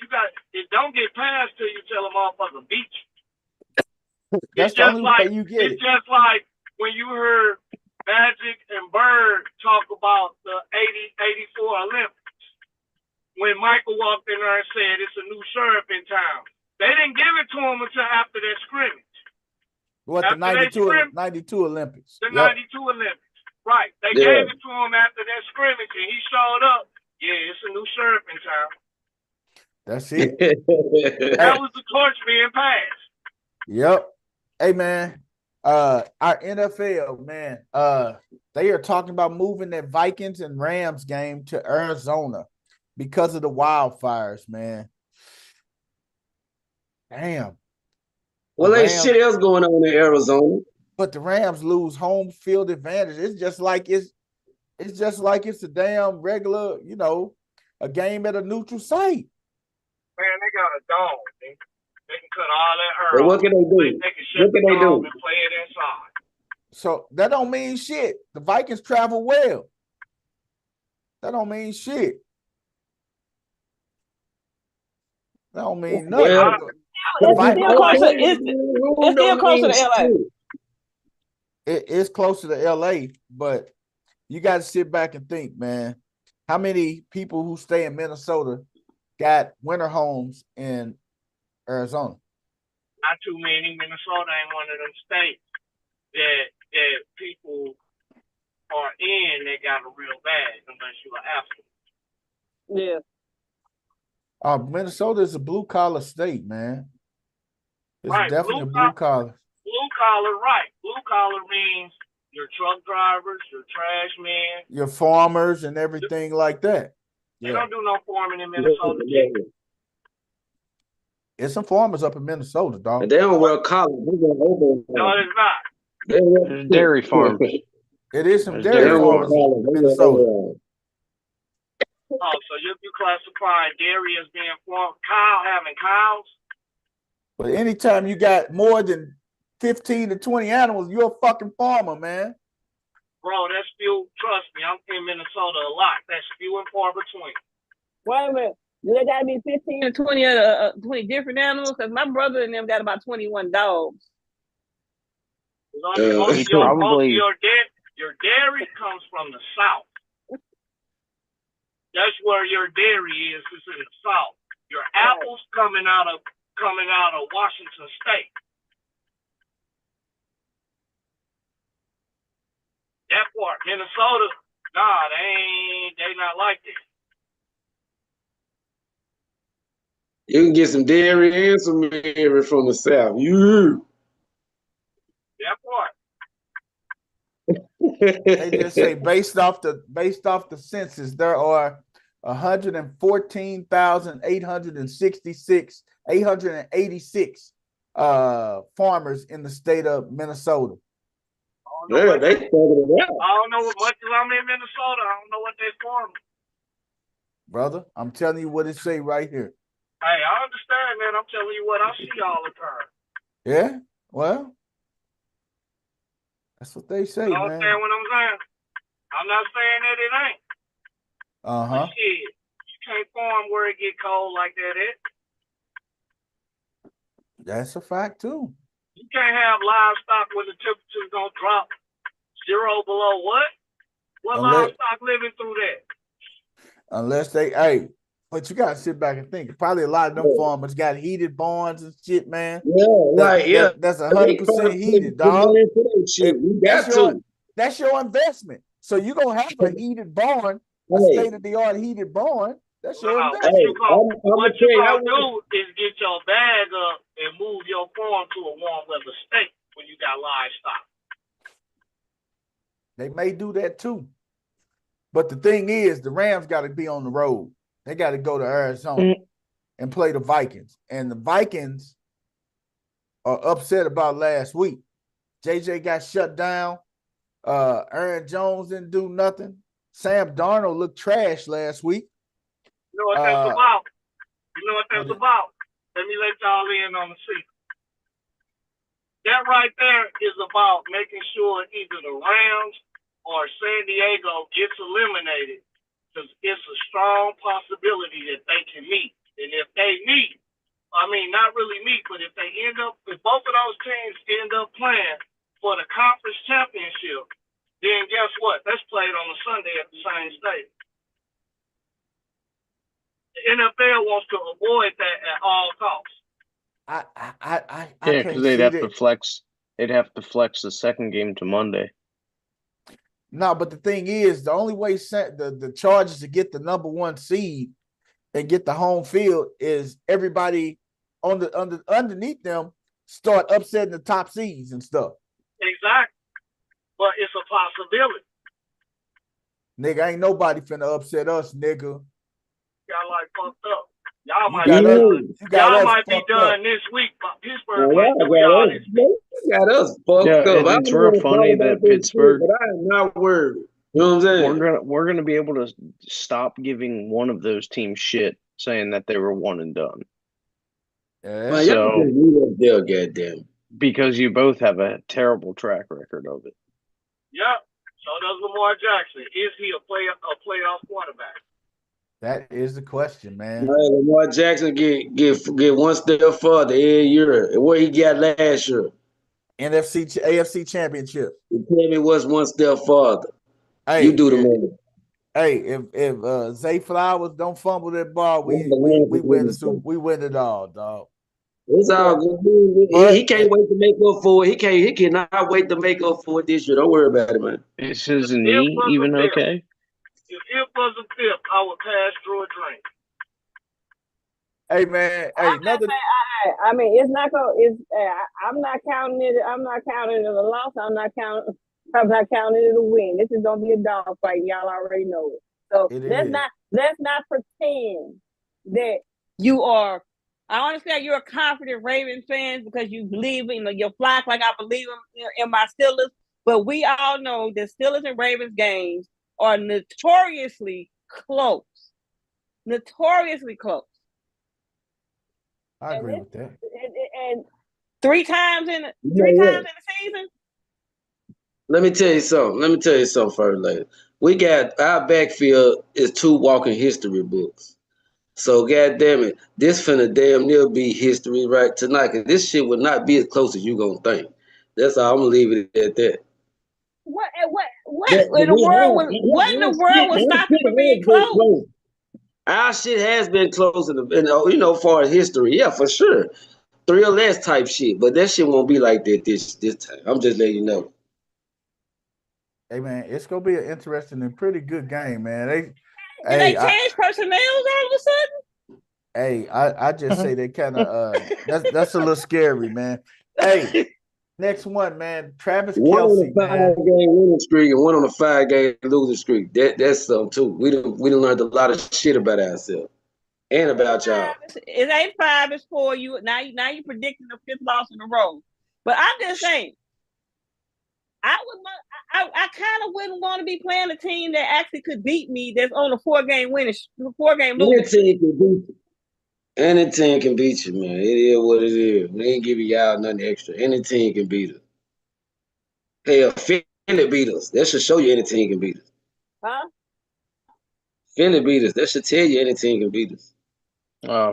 It don't get passed till you tell a motherfucker beat you. That's the only way you get it. It's just like when you heard Magic and Bird talk about the 84 Olympics. When Michael walked in there and said it's a new sheriff in town. They didn't give it to him until after that scrimmage. What, the 92 Olympics? The 92 Olympics. Right. They gave it to him after that scrimmage, and he showed up. Yeah, it's a new sheriff in town. That's it. That was the torch being passed. Yep. Hey, man. Our NFL, man, they are talking about moving that Vikings and Rams game to Arizona because of the wildfires, man. Damn. Well, ain't shit else going on in Arizona. But the Rams lose home field advantage. It's just like it's a damn regular, a game at a neutral site. Man, they got a dome. They can cut all that earth. Well, what can they do? They can shut the dome and play it inside. So that don't mean shit. The Vikings travel well. That don't mean shit. That don't mean nothing. Well, it's still closer to LA. It's closer to LA, but you got to sit back and think, man. How many people who stay in Minnesota got winter homes in Arizona? Not too many. Minnesota ain't one of them states that people are in that got it real bad unless you're an athlete. Yeah. Minnesota is a blue collar state, man. It's right. definitely blue collar. Blue collar, right. Blue collar means your truck drivers, your trash men. Your farmers and everything like that. They Yeah. don't do no farming in Minnesota. G. There's some farmers up in Minnesota, dog. And they don't wear collars. They wear overalls. No, it's not. They wear- There's dairy farms. It is some There's They dairy don't wear farmers collars. in They wear Minnesota. overalls. Oh, so you classifying dairy as being farm having cows? But anytime you got more than 15 to 20 animals, you're a fucking farmer, man. Bro, that's few. Trust me, I'm in Minnesota a lot. That's few and far between. Wait a minute. Do they gotta be 15 or 20 different animals? Because my brother and them got about 21 dogs. Most of Probably- your dairy comes from the south. That's where your dairy is in the south. Your apples coming out of Washington State. That part, Minnesota, nah, they not like that. You can get some dairy and some dairy from the south. You. That part. They just say based off the census, there are 886 farmers in the state of Minnesota. Yeah, they figured it out. I don't know what much as I'm in Minnesota. I don't know what they farm. Brother, I'm telling you what it say right here. Hey, I understand, man. I'm telling you what I see all the time. Yeah, well, that's what they say, You man. understand what I'm saying? I'm not saying that it ain't. Uh-huh. But shit, you can't farm where it get cold like that. That's a fact too. You can't have livestock when the temperature's gonna drop 0 below what? What Unless- livestock living through that? Unless but you gotta sit back and think. Probably a lot of them farmers got heated barns and shit, man. Yeah, right. Yeah. That's 100% heated, dog. Shit, we got That's to. That's your investment. So you're gonna have a heated barn, a Hey. state-of-the-art heated barn. That's your No, investment. Hey, what I'm you gonna gonna do is get your bag up and move your farm to a warm weather state when you got livestock. They may do that too. But the thing is, the Rams got to be on the road. They got to go to Arizona and play the Vikings. And the Vikings are upset about last week. JJ got shut down. Aaron Jones didn't do nothing. Sam Darnold looked trash last week. You know what that's about? You know what that's what is- about? Let me let y'all in on the secret. That right there is about making sure either the Rams or San Diego gets eliminated, because it's a strong possibility that they can meet. And if they meet, I mean, not really meet, but if both of those teams end up playing for the conference championship, then guess what? That's played on a Sunday at the same stadium. The NFL wants to avoid that at all costs. I Yeah, can't because they'd see have that. to flex. They'd have to flex the second game to Monday. No, but the thing is, the only way the Chargers to get the number 1 seed and get the home field is everybody underneath them start upsetting the top seeds and stuff. Exactly. But it's a possibility. Nigga, ain't nobody finna upset us, nigga. Y'all like fucked up. Y'all might got be us- done. you got Y'all us might be fucked done up. this week, but Pittsburgh Well, might do y'all this week. you got us fucked Yeah, up. and I it's don't real wanna funny talk about that this Pittsburgh- shit, but I am not worried. You know what I'm saying? We're gonna be able to stop giving one of those teams shit, saying that they were one and done, Yeah. Man, So- y'all just leave us there, goddamn. because you both have a terrible track record of it. Yep. So does Lamar Jackson. Is he a playoff quarterback? That is the question, man. Hey, Lamar Jackson get one step further every year. And what he got last year? AFC championship. You tell me what's one step farther. Hey, You do the math. Hey, if Zay Flowers don't fumble that ball, we win it all, dog. It's all good. But- He can't wait to make up for it. He cannot wait to make up for it this year. Don't worry about it, man. Is his knee even okay? If it wasn't fifth, I would pass through a drink. Hey, man. Hey, another. I mean, it's not going. I'm not counting it. I'm not counting it as a loss. I'm not counting. I'm not counting it a win. This is gonna be a dog fight. Y'all already know it. So It let's is. not pretend that you are. I understand you're a confident Ravens fan because you believe in your flock like I believe in my Steelers. But we all know that Steelers and Ravens games are notoriously close. Notoriously close. I agree with that. And three times in the season. Let me tell you something first, lady. We got our backfield is 2 walking history books. So goddamn it, this finna damn near be history right tonight. Cause this shit would not be as close as you gonna think. That's all. I'm gonna leave it at that. What in the world was stopping from being close? Our shit has been close in far as history. Yeah, for sure. 3 or less type shit. But that shit won't be like that this time. I'm just letting you know. Hey man, it's gonna be an interesting and pretty good game, man. Did they change personnel all of a sudden? Hey, I just say they kind of that's a little scary, man. Hey, next one, man. Travis One Kelce, on a 5-game winning streak and one on a 5-game losing streak. That's something too. We done learned a lot of shit about ourselves and about y'all. It ain't 5, it's 4. Now you predicting the 5th loss in a row. But I'm just saying, I kind of wouldn't want to be playing a team that actually could beat me. That's on a 4-game winning, 4-game losing. Any team can beat you. Any team can beat you, man. It is what it is. We ain't giving y'all nothing extra. Any team can beat us. Hell, Philly beat us. That should show you any team can beat us. Huh? Philly beat us. That should tell you any team can beat us.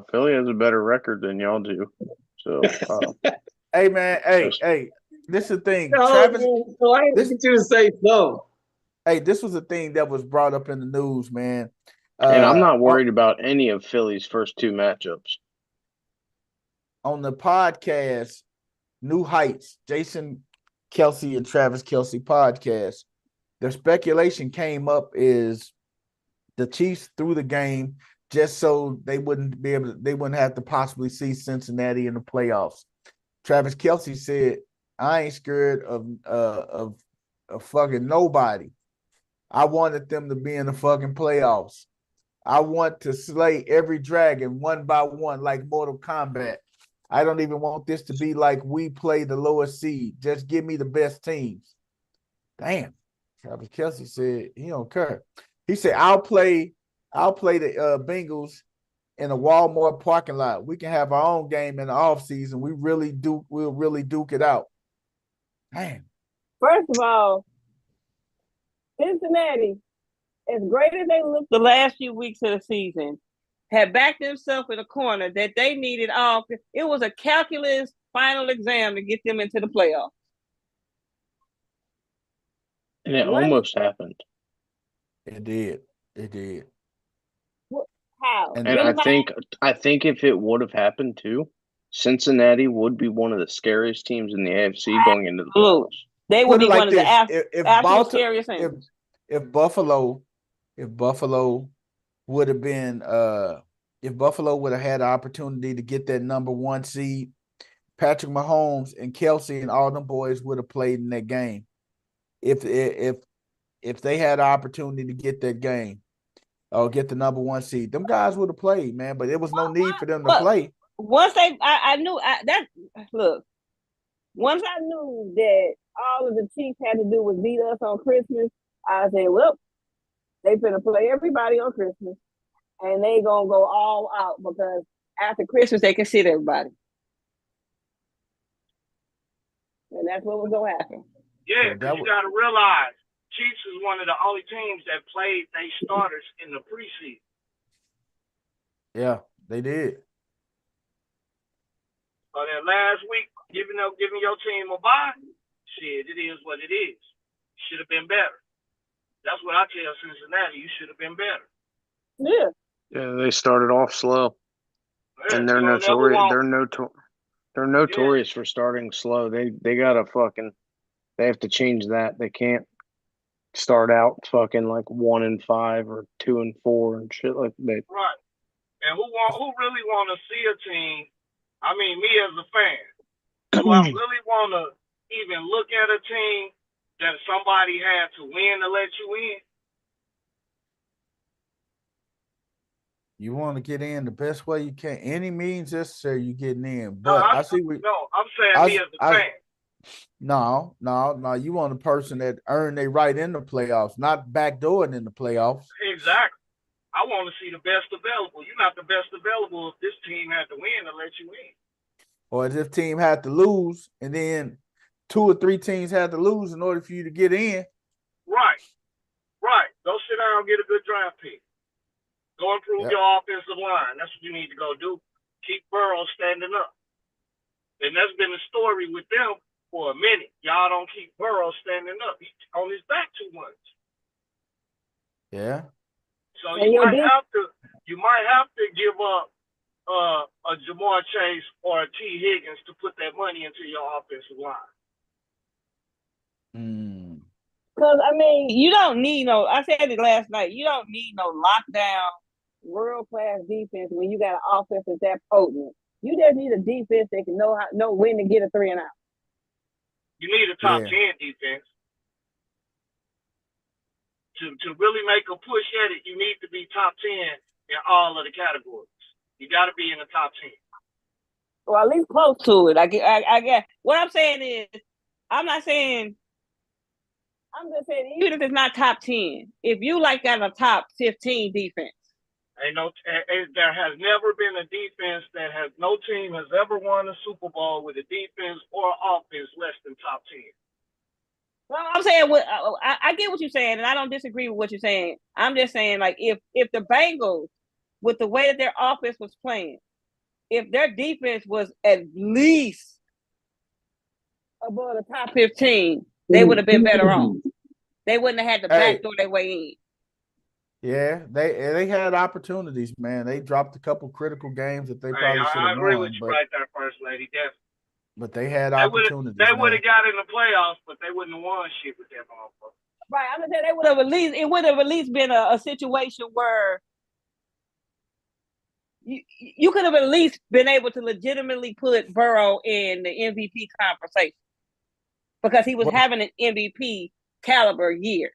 Philly has a better record than y'all do. So, hey man, hey. This is the thing. No, Travis, so I ain't get you to say so. Hey, this was a thing that was brought up in the news, man. And I'm not worried about any of Philly's first 2 matchups. On the podcast, New Heights, Jason Kelce and Travis Kelce podcast, the speculation came up is the Chiefs threw the game just so they wouldn't have to possibly see Cincinnati in the playoffs. Travis Kelce said, I ain't scared of fucking nobody. I wanted them to be in the fucking playoffs. I want to slay every dragon one by one like Mortal Kombat. I don't even want this to be like we play the lowest seed. Just give me the best teams. Damn. Travis Kelce said he don't care. He said, I'll play the Bengals in a Walmart parking lot. We can have our own game in the offseason. We'll really duke it out. Damn. First of all, Cincinnati, as great as they looked the last few weeks of the season, had backed themselves in a corner that they needed off. It was a calculus final exam to get them into the playoffs. And it almost happened. It did. How? And I think if it would have happened too, Cincinnati would be one of the scariest teams in the AFC going into the playoffs. They would be one of the absolute scariest teams. If Buffalo would have been if Buffalo would have had the opportunity to get that number 1 seed, Patrick Mahomes and Kelce and all them boys would have played in that game. If they had the opportunity to get that game or get the number 1 seed, them guys would have played, man. But there was no need for them to play. Once I knew that. Look, once I knew that all of the Chiefs had to do was beat us on Christmas, I said, well, they finna play everybody on Christmas, and they gonna go all out because after Christmas they can sit everybody, and that's what was gonna happen. Yeah, because you got to realize Chiefs is one of the only teams that played their starters in the preseason. Yeah, they did. So that last week, giving your team a bye, shit, it is what it is. Should have been better. That's what I tell Cincinnati. You should have been better. Yeah. Yeah, they started off slow, and they're notorious. They're notorious for starting slow. They gotta they have to change that. They can't start out fucking like 1-5 or 2-4 and shit like that. Right. And who really want to see a team? I mean, me as a fan, do I really want to even look at a team that somebody had to win to let you in? You want to get in the best way you can. Any means necessary, you getting in. No, But I see we. I'm saying me as a fan. No. You want a person that earned their right in the playoffs, not backdooring in the playoffs. Exactly. I want to see the best available. You're not the best available if this team had to win to let you in. Or as if team had to lose, and then 2 or 3 teams had to lose in order for you to get in. Right. Go sit down and get a good draft pick. Go improve your offensive line. That's what you need to go do. Keep Burrow standing up. And that's been the story with them for a minute. Y'all don't keep Burrow standing up. He's on his back too much. Yeah. So you might have to give up a Jamar Chase or a T. Higgins to put that money into your offensive line. Because, I mean, you don't need I said it last night, you don't need no lockdown, world-class defense when you got an offense that's that potent. You just need a defense that can know when to get a 3 and out. You need a top 10 defense. To really make a push at it, you need to be top 10 in all of the categories. You got to be in the top 10. Or at least close to it. I guess. What I'm saying is, I'm just saying, even if it's not top 10, if you got a top 15 defense. There has never been a defense no team has ever won a Super Bowl with a defense or offense less than top 10. Well, I'm saying I get what you're saying, and I don't disagree with what you're saying. I'm just saying, if the Bengals, with the way that their offense was playing, if their defense was at least above the top 15, they would have been better off. They wouldn't have had to backdoor their way in. Yeah, they had opportunities, man. They dropped a couple critical games that they probably should have won. I agree with you right there, First Lady, definitely. But they had opportunities. They would have got in the playoffs, but they wouldn't have won shit with that motherfucker. Right, I'm gonna say it would have at least been a situation where you could have at least been able to legitimately put Burrow in the MVP conversation because he was having an MVP caliber year.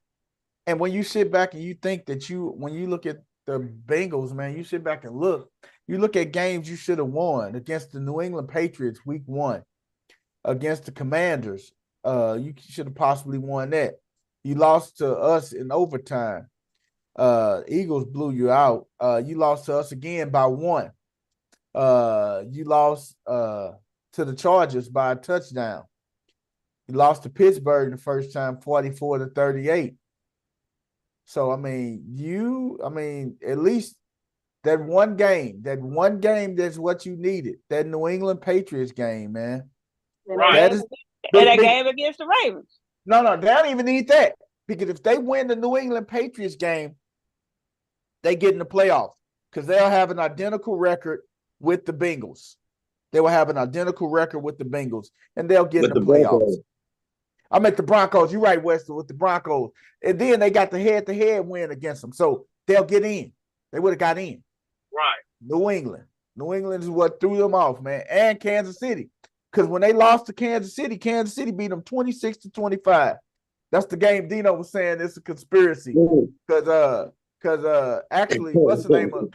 And when you sit back and you think that when you look at the Bengals, man, you sit back and you look at games you should have won against the New England Patriots week 1, against the Commanders. You should have possibly won that. You lost to us in overtime. Eagles blew you out. You lost to us again by 1. You lost to the Chargers by a touchdown. You lost to Pittsburgh the first time, 44-38. So, at least that one game that's what you needed. That New England Patriots game, man. Right. That game against the Ravens. No, they don't even need that. Because if they win the New England Patriots game, they get in the playoffs. Because they'll have an identical record with the Bengals. They will have an identical record with the Bengals. And they'll get in the playoffs. I'm at the Broncos. You're right, Weston, with the Broncos. And then they got the head-to-head win against them. So they'll get in. They would have got in. Right. New England. New England is what threw them off, man. And Kansas City. Because when they lost to Kansas City beat them 26-25. That's the game Dino was saying it's a conspiracy. Because actually, what's the name of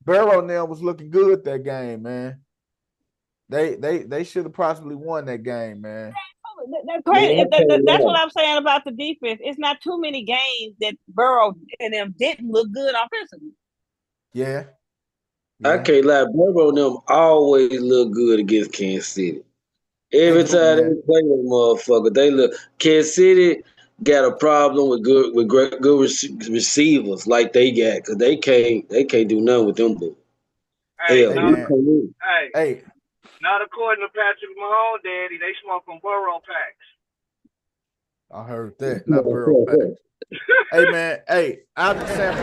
Burrow now was looking good that game, man. They should have possibly won that game, man. That's crazy. That's what I'm saying about the defense. It's not too many games that Burrow and them didn't look good offensively. Yeah. I can't lie. Burrow and them always look good against Kansas City. Every time they play them motherfucker, they look. Kansas City got a problem with good receivers like they got because they can't do nothing with them. Hey, hey. Not according to Patrick Mahomes, Daddy. They smoking Burrow packs. I heard that. Not Burrow packs. Hey, man. Hey, out in San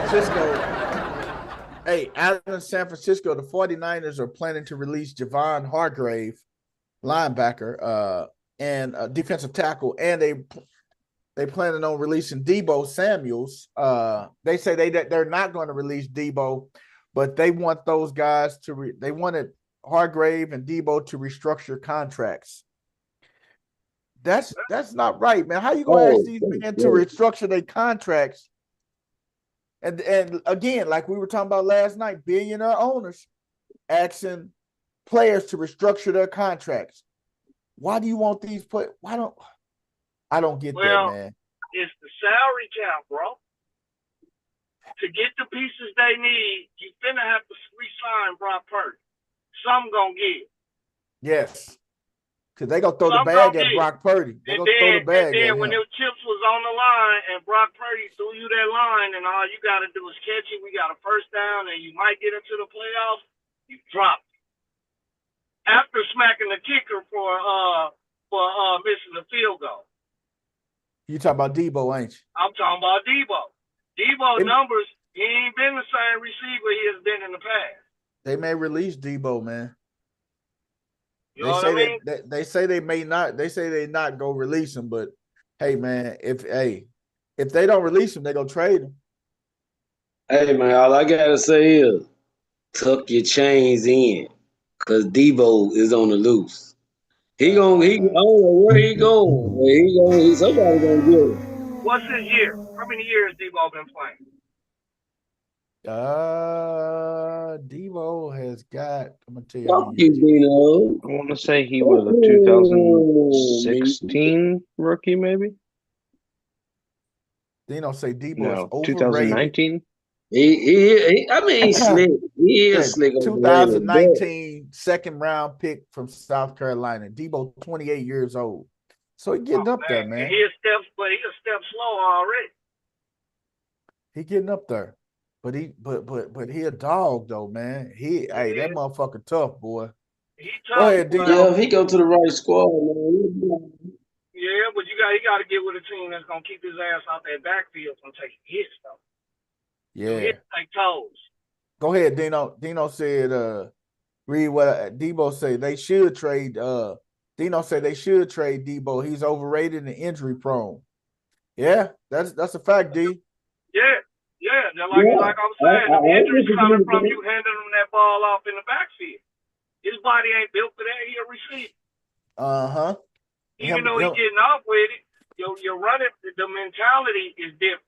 Francisco, the 49ers are planning to release Javon Hargrave, linebacker, and defensive tackle, and they planning on releasing Deebo Samuels. They say they're not going to release Deebo, but they want those guys they wanted Hargrave and Deebo to restructure contracts. That's not right, man. How you gonna ask these men to restructure their contracts? And again, like we were talking about last night, billionaire owners asking players to restructure their contracts. Why do you want these players? I don't get that, man. It's the salary cap, bro. To get the pieces they need, you finna have to re-sign Brock Purdy. Some gonna get it. Yes. Because they gonna throw the bag at Brock Purdy. They gonna throw the bag at him. When those chips was on the line and Brock Purdy threw you that line and all you gotta do is catch it, we got a first down and you might get into the playoffs, you drop it. After smacking the kicker for missing the field goal. You talking about Debo, ain't you? I'm talking about Debo. Debo numbers, he ain't been the same receiver he has been in the past. They may release Debo, man. You know what I mean? They say they may not. They say they not go release him, but hey, man, if they don't release him, they gonna trade him. Hey, man, all I gotta say is tuck your chains in, cause Debo is on the loose. I don't know where he going. Somebody gonna get him. What's his year? How many years Debo been playing? Debo has got. I'm gonna tell you. Fuck you, Dino. I want to say he was a 2016 rookie, maybe. Dino say Debo No, is overrated. 2019. He's slick. He is slick. 2019 second round pick from South Carolina. Debo 28 years old. So he getting up there, man. He a step slow already. He getting up there. But he a dog though, man. Hey, that motherfucker tough, boy. He tough. Go ahead, Dino. Yeah, if he go to the right squad, man. Yeah, but he gotta get with a team that's gonna keep his ass out that backfield from taking hits though. Yeah. Hits like toes. Go ahead, Dino. Dino said, read what Debo say. They should trade Dino said they should trade Debo. He's overrated and injury prone. Yeah, that's a fact, D. Yeah, like I'm saying, the injuries coming from you handing him that ball off in the backfield. His body ain't built for that. He a receiver. Uh-huh. Even though he's getting off with it, your running, the mentality is different.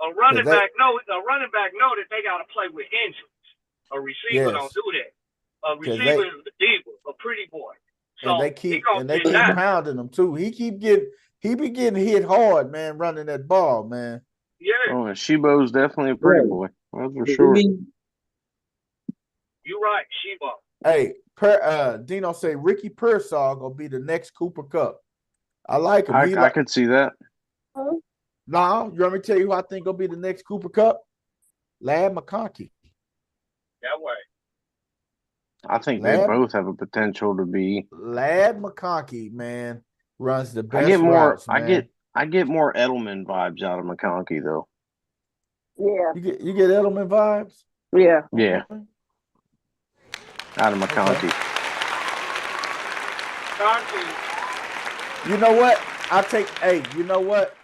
A running back know that they got to play with injuries. A receiver don't do that. A receiver is a diva, a pretty boy. So they keep pounding him too. He be getting hit hard, man, running that ball, man. Yeah. Oh, and Shebo's definitely a pretty boy. That's for sure. You're right, Shebo. Hey, Dino say Ricky Pearsall gonna be the next Cooper Kupp. I like him. I could see that. No, you want me to tell you who I think gonna be the next Cooper Kupp? Ladd McConkey. That way. I think they both have a potential to be. Ladd McConkey, man, runs the best routes, man. I get more Edelman vibes out of McConkey though. Yeah. You get Edelman vibes? Yeah. Yeah. Out of McConkey. You know what? You know what?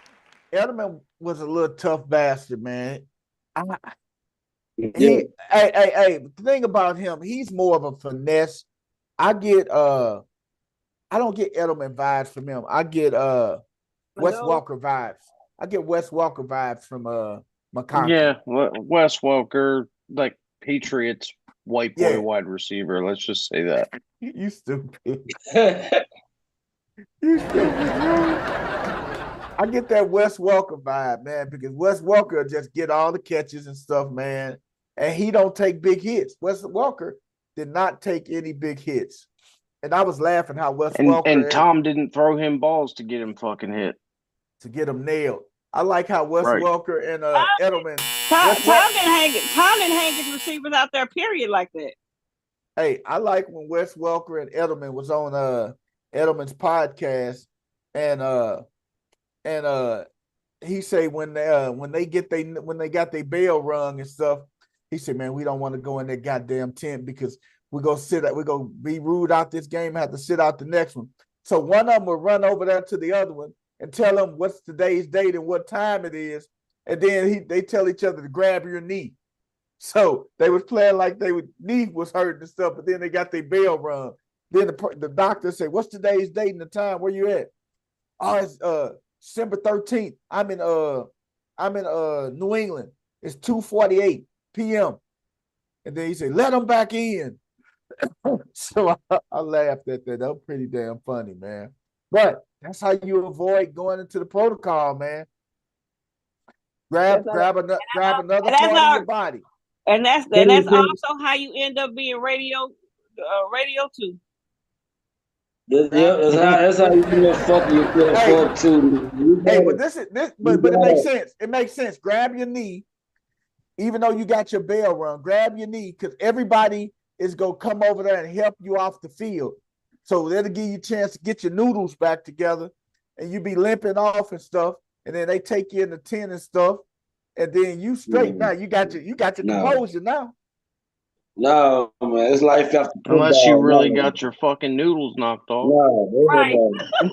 Edelman was a little tough bastard, man. The thing about him, he's more of a finesse. I don't get Edelman vibes from him. I get Wes Welker vibes. I get Wes Welker vibes from McConkey. Yeah, Wes Welker, like Patriots white boy wide receiver. Let's just say that. You stupid. You stupid. I get that Wes Welker vibe, man, because Wes Welker just get all the catches and stuff, man, and he don't take big hits. Wes Welker did not take any big hits, and I was laughing how Wes Welker and Tom didn't throw him balls to get him fucking hit, to get him nailed. I like how Wes Welker and Edelman. Tom didn't hang his receivers out there, period, like that. Hey, I like when Wes Welker and Edelman was on Edelman's podcast, and he say when they got their bell rung and stuff, he said, man, we don't want to go in that goddamn tent because we're gonna be ruled out this game and have to sit out the next one. So one of them will run over there to the other one and tell them what's today's date and what time it is, and then they tell each other to grab your knee. So they was playing like knee was hurting and stuff, but then they got their bell rung. Then the doctor said, what's today's date and the time? Where you at? Oh, it's December 13th. I'm in New England. It's 2:48 p.m. And then he said, let them back in. So I laughed at that. That was pretty damn funny, man. But that's how you avoid going into the protocol, man. Grab another part of your body. And that's also how you end up being radio too. That's how you fuck yourself up too. Hey, but but it makes sense. It makes sense. Grab your knee, even though you got your bell rung. Grab your knee because everybody is gonna come over there and help you off the field. So that'll give you a chance to get your noodles back together, and you be limping off and stuff. And then they take you in the tent and stuff, and then you straight now. You got your composure now. No, man, it's life after football. Unless you really got your fucking noodles knocked off. No, Right.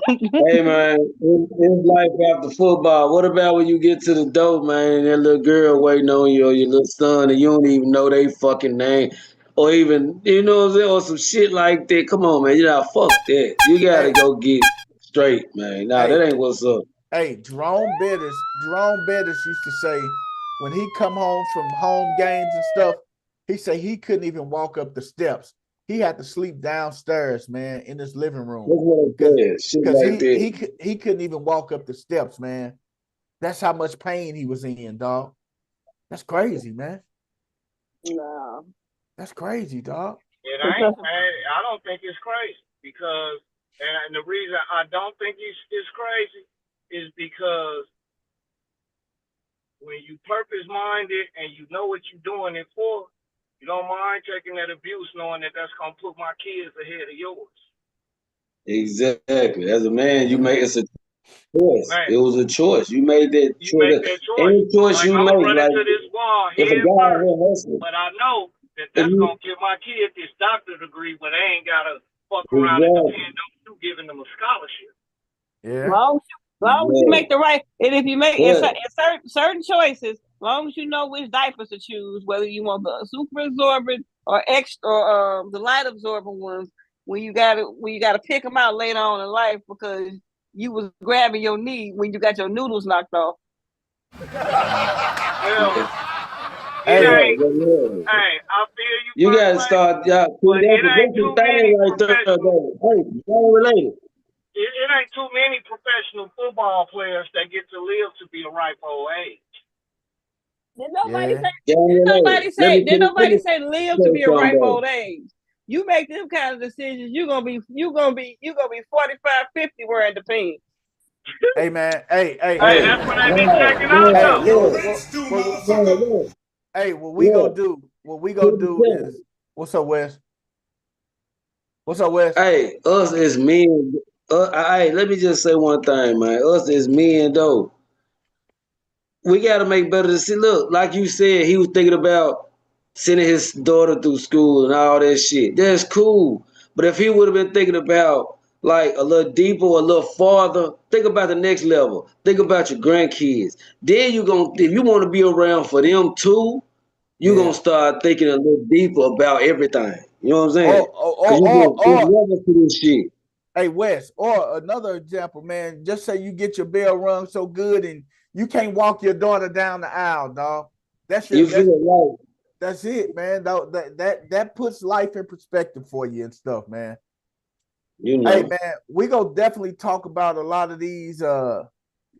Hey, man, it's life after football. What about when you get to the door, man, and that little girl waiting on you, or your little son, and you don't even know they fucking name, or even, you know what I'm saying, or some shit like that. Come on, man, fuck that. You gotta go get straight, man. Nah, that ain't what's up. Hey, Jerome Bettis used to say when he come home from home games and stuff, he said he couldn't even walk up the steps. He had to sleep downstairs, man, in his living room. Because he couldn't even walk up the steps, man. That's how much pain he was in, dog. That's crazy, man. No. That's crazy, dog. It ain't, man. I don't think it's crazy because, and the reason I don't think it's crazy is because when you purpose-minded and you know what you're doing it for, you don't mind taking that abuse knowing that that's going to put my kids ahead of yours. Exactly. As a man, you make it's a choice. Man. It was a choice. You made that choice. Any choice like, you I'm make, like, to this wall if a guy but I know that's going to give my kid this doctorate degree, but they ain't got to fuck around and depend on you giving them a scholarship. Yeah. Long as you make the right, and if you make certain choices, long as you know which diapers to choose, whether you want the super absorbent or extra, the light absorbent ones, when you gotta pick them out later on in life because you was grabbing your knee when you got your noodles knocked off. Hey, I feel you. You gotta start. Yeah, but it ain't too many related. It ain't too many professional football players that get to live to be a ripe old age. Did nobody say live to be a ripe old age? You make them kind of decisions, you're gonna be 45, 50 wearing the pants. Hey man, hey, that's when they be checking out though. Hey, what we gonna do is what's up, Wes? What's up, Wes? Hey, us as men. Let me just say one thing, man. Us as men, though, we got to make better decisions. Look, like you said, he was thinking about sending his daughter through school and all that shit. That's cool. But if he would have been thinking about like a little deeper, a little farther, think about the next level. Think about your grandkids. Then if you want to be around for them too, you're gonna start thinking a little deeper about everything. You know what I'm saying? This shit. Hey, Wes, or another example, man, just say you get your bell rung so good and you can't walk your daughter down the aisle, dog. That's it, man. That puts life in perspective for you and stuff, man. You know. Hey, man, we gonna definitely talk about a lot of these.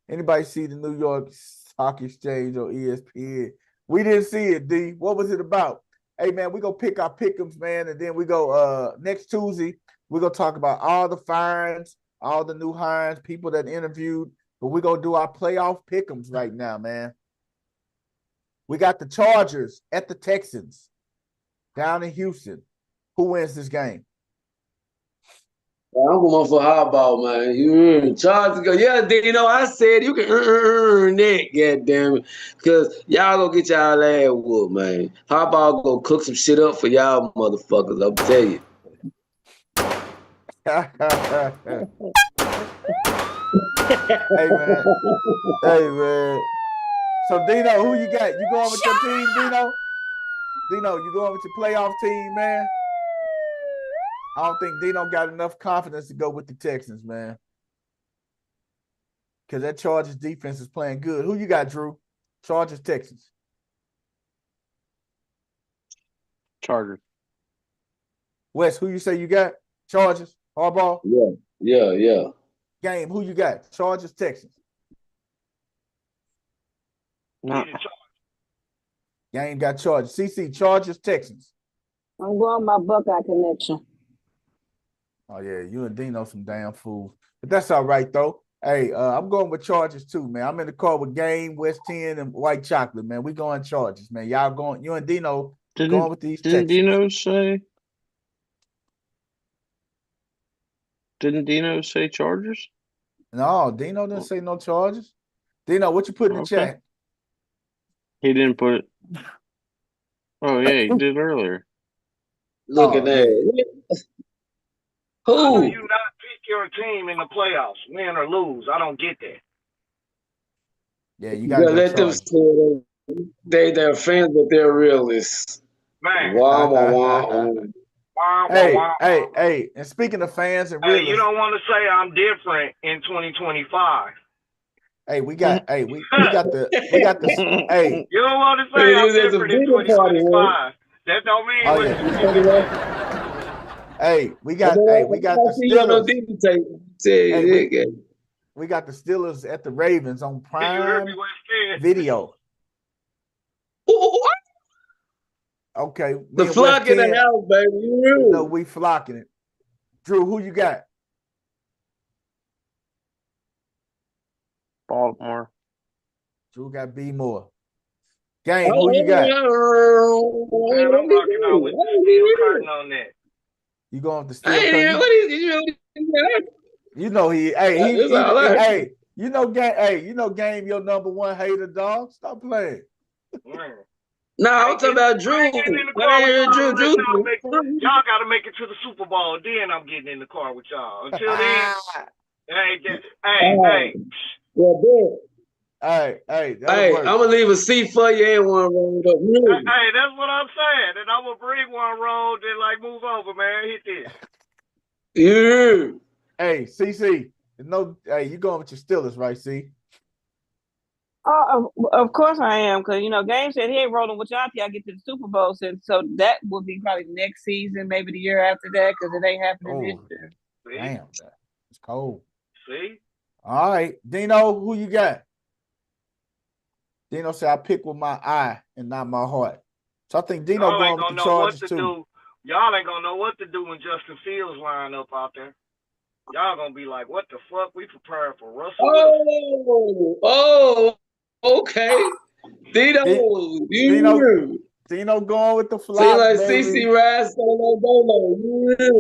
Anybody see the New York Stock Exchange or ESPN? We didn't see it, D. What was it about? Hey, man, we gonna pick our pick'ems, man, and then we go next Tuesday. We're going to talk about all the firings, all the new hires, people that interviewed, but we're going to do our playoff pick'ems right now, man. We got the Chargers at the Texans down in Houston. Who wins this game? I'm going for hardball, man. You Chargers go, I said you can earn that, goddamn it, because y'all going to get y'all ass whooped, man. Hardball going to cook some shit up for y'all motherfuckers, I'll tell you. Hey man. So Dino, who you got? You going with your team, Dino? Dino, you going with your playoff team, man? I don't think Dino got enough confidence to go with the Texans, man. because that Chargers defense is playing good. Who you got, Drew? Chargers, Texans. Chargers. Wes, who you say you got? Chargers, Harbaugh. Yeah. Game, who you got? Chargers, Texans. No. Game got Chargers. CC, Chargers, Texans. I'm going by Buckeye connection. Oh yeah, you and Dino some damn fools. But that's all right though. Hey, I'm going with Chargers too, man. I'm in the car with Game, West 10, and White Chocolate, man. We going Chargers, man. Y'all going, you and Dino going with these Didn't Texans. Dino say? Didn't Dino say Chargers? No, Dino didn't say no Chargers. Dino, what you put in the Okay. chat? He didn't put it. Oh yeah, he did earlier. Look Oh, at that. How do Who? you not pick your team in the playoffs, win or lose? I don't get that. Yeah, you You gotta gotta go let them Chargers. say they're fans, but they're realists. Man, Wah, wah, wah. wah, Hey, wah, hey, wah. hey, and speaking of fans and Hey, realists, you don't want to say I'm different in 2025. hey, we got the hey, You don't want to say Hey, I'm there's a different in video party, 2025. That don't mean Oh, what yeah. you we got the Steelers. Hey, we got the Steelers at the Ravens on You heard me Prime what I said. Video. Okay, The me and flock West in the 10, house, baby. you know, we flocking it. Drew, who you got? Baltimore. Drew got B Moore. Game, who you got? Man, I'm rocking out with the steel curtain on that. You going with the Steelers? You know That's all right. hey, you know Game, your number one hater, dog. Stop playing. Man. No, I'm talking about Drew. I ain't getting in the car with y'all unless Drew. y'all got to make it to the Super Bowl. Then I'm getting in the car with y'all. Until then, hey. Hey, Hey, work. I'm gonna leave a seat for you and one rolled up. Hey, that's what I'm saying. And I'm gonna bring one roll, then like move over, man. Hit this. Yeah. Hey, CC, hey, you going with your Steelers, right? C. Of course I am, because Game said he ain't rolling with y'all till y'all get to the Super Bowl. So that will be probably next season, maybe the year after that, because it ain't happening this year. See? Damn, it's cold. See? All right, Dino, who you got? Dino said I pick with my eye and not my heart. So I think Dino Y'all ain't going with gonna the know what Chargers to too. do. Y'all ain't gonna know what to do when Justin Fields line up out there. Y'all gonna be like, what the fuck? We prepared for Russell Wilson. Okay. Dino, Dino going with the See, flop, like baby. CC ride solo dolo.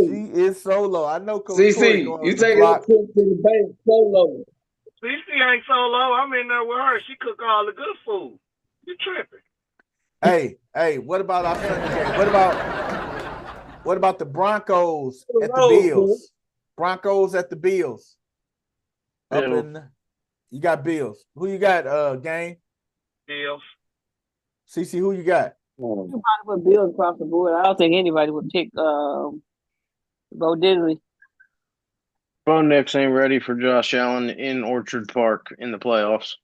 She is solo. I know Coach Corey CC, going you with the taking a flop. trip to the bank solo. CC ain't so low. I'm in there with her. She cook all the good food. You tripping? Hey, what about our Sunday game? What about the Broncos at the Bills? Broncos at the Bills. Up Bills. in you got Bills. Who you got, Game? Bills. CC, who you got? You probably put Bills across the board. I don't think anybody would pick Bo Diddley. Bo Nix ain't ready for Josh Allen in Orchard Park in the playoffs.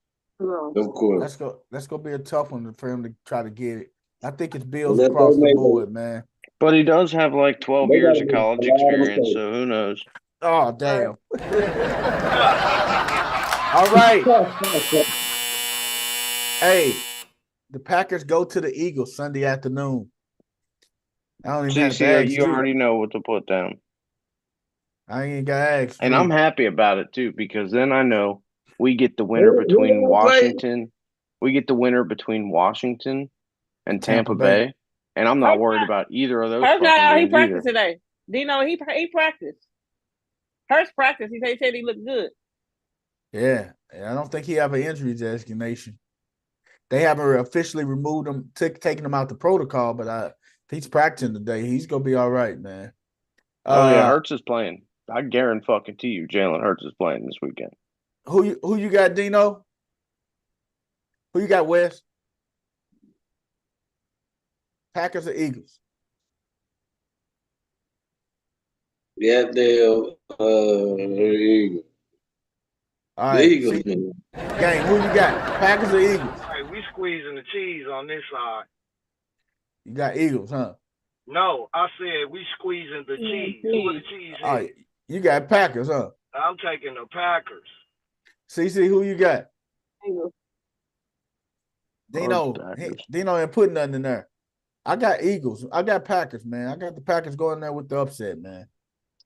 No. Of course. That's gonna be a tough one for him to try to get it. I think it's Bills across the board, man. But he does have like 12 They years gotta of make college a lot of experience, mistakes. so who knows? Oh, damn. All right. Hey, the Packers go to the Eagles Sunday afternoon. I don't even have to CC, ask you Drew. already know what to put down. I ain't got to ask And Drew. I'm happy about it too, because then I know we get the winner between Washington. We get the winner between Washington and Tampa Bay. And I'm not worried about either of those Hurst fucking he games practiced either. today. Dino, he practiced. Hurst practiced. He said he looked good. Yeah, I don't think he have an injury designation. They haven't officially removed him, taking him out the protocol, but he's practicing today. He's gonna be all right, man. Oh yeah, Hurts is playing. I guarantee you, Jalen Hurts is playing this weekend. Who you got, Dino? Who you got, Wes? Packers or Eagles? Yeah, Eagles. All The right. Eagles, See, man. game, who you got? Packers or Eagles? Hey, we squeezing the cheese on this side. You got Eagles, huh? No, I said we squeezing the cheese. Who the cheese All is? right. You got Packers, huh? I'm taking the Packers. CC, who you got? Eagles. Dino, Packers. Dino ain't putting nothing in there. I got Eagles. I got Packers, man. I got the Packers going there with the upset, man.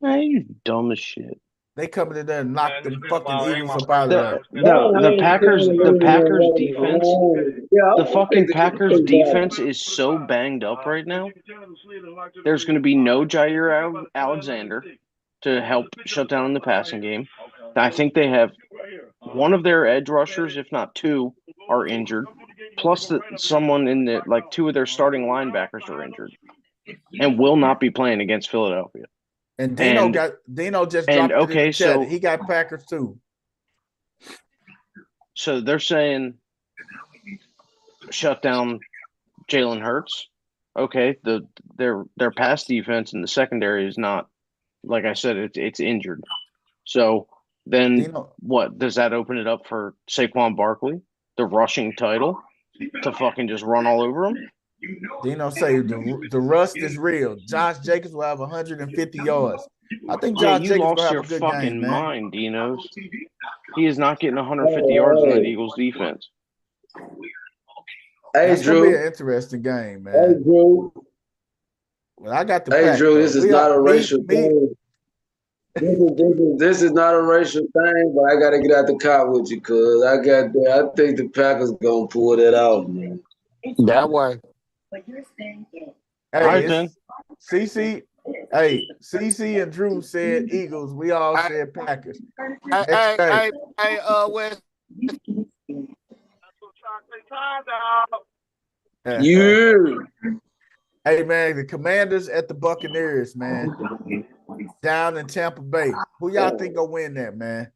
Man, you dumb as shit. They coming in there and knock Man, them it's been fucking about Eagles 8 up out of there. No, the Packers defense, Yeah, the I fucking think Packers the- defense is so banged up right now. There's going to be no Jair Alexander to help shut down the passing game. I think they have one of their edge rushers, if not two, are injured. Plus, someone in the like two of their starting linebackers are injured, and will not be playing against Philadelphia. And Dino just dropped it in the chat. so He got Packers too. So they're saying shut down Jalen Hurts. Okay, their pass defense in the secondary is not, like I said, it's injured. So then Dino, what does that open it up for Saquon Barkley, the rushing title, to fucking just run all over him? Dino say the rust is real. Josh Jacobs will have 150 yards. I think Yeah, Josh you Jacobs lost gonna your have a good fucking game, man. mind, Dino. He is not getting 150 yards in that Eagles defense. Hey, That's gonna be Drew. an interesting game, Hey, man. Drew. Well, I got the Hey, Pack, Drew, though. this is not a racial thing. This is not a racial thing, but I gotta get out the car with you, cuz I think the Packers gonna pull that out, man. That way. All Hey, right, then. CC. Hey, CC and Drew said Eagles. We all said Packers. Hey, Wes. You. Hey, man, the Commanders at the Buccaneers, man, down in Tampa Bay. Who y'all think gonna win that, man?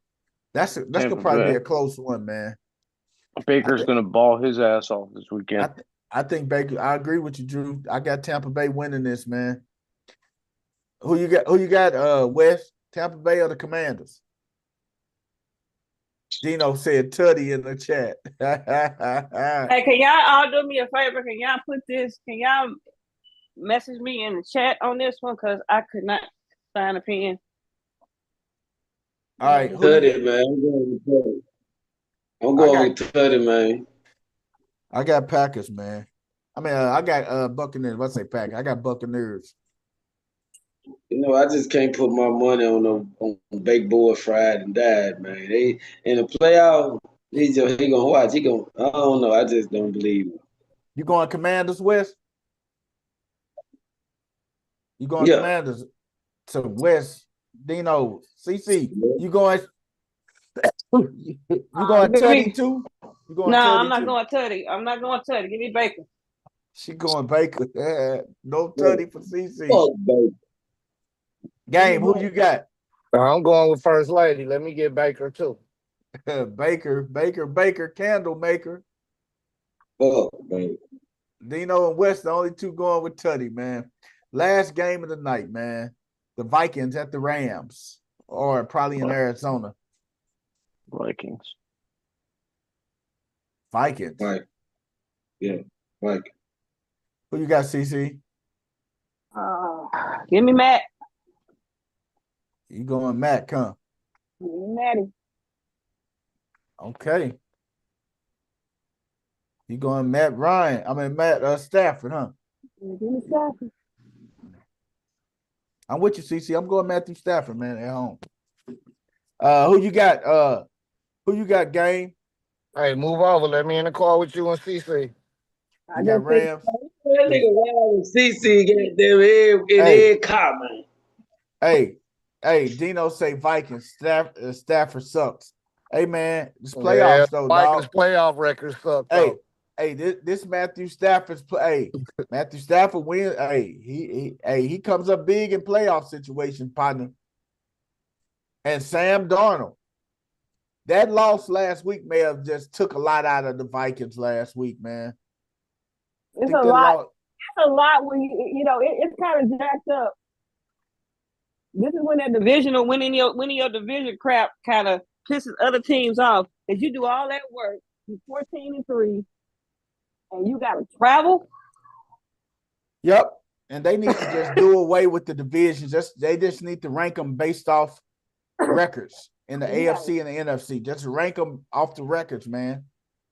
That's Tampa gonna probably Bay. be a close one, man. Baker's going to ball his ass off this weekend. I think Baker. I agree with you, Drew. I got Tampa Bay winning this, man. Who you got? Who you got? West Tampa Bay or the Commanders? Dino said Tutty in the chat. Hey, can y'all all do me a favor? Can y'all put this? Can y'all message me in the chat on this one? Because I could not find a pen. All right, 30, man. I'm going with 30, man. I got Packers, man. I mean, I got Buccaneers. Let's say Packers. I got Buccaneers. You know, I just can't put my money on Baked Boy Fried and Died, man. They in the playoff, he gonna watch. I don't know. I just don't believe it. You going Commanders, West? You going Yeah. Commanders to West? Dino, CC, you going? You going Tutty too? You going No, Tutty I'm not too? going Tutty. I'm not going Tutty. Give me Baker. She going Baker. No Tutty for CC. Fuck, baby. Game, who you got? I'm going with First Lady. Let me get Baker too. Baker, candle maker. Fuck, baby. Dino and West, the only two going with Tutty, man. Last game of the night, man. The Vikings at the Rams, or probably in Arizona. Vikings. Vikings. Right. Yeah, right. Who you got, CC? Give me Matt. You going Matt, huh? Give me Matty. Okay. You going Matt Stafford, huh? Give me Stafford. I'm with you, CC. I'm going Matthew Stafford, man, at home. Who you got? Who you got, game? Hey, move over. Let me in the car with you and CC. You got Rams. That nigga Wild CC get them in every car, man. Hey, Dino say Vikings. Stafford sucks. Hey, man, this playoffs though, Vikings dog. playoff record suck. Though. Hey, this Matthew Stafford's play. Hey, Matthew Stafford wins. Hey, he comes up big in playoff situations, partner. And Sam Darnold. That loss last week may have just took a lot out of the Vikings last week, man. It's a lot. It's a lot when it's kind of jacked up. This is when that divisional winning your division crap kind of pisses other teams off is you do all that work, you 14-3, and you got to travel. Yep. And they need to just do away with the divisions. They just need to rank them based off records in the AFC and the NFC. Just rank them off the records, man.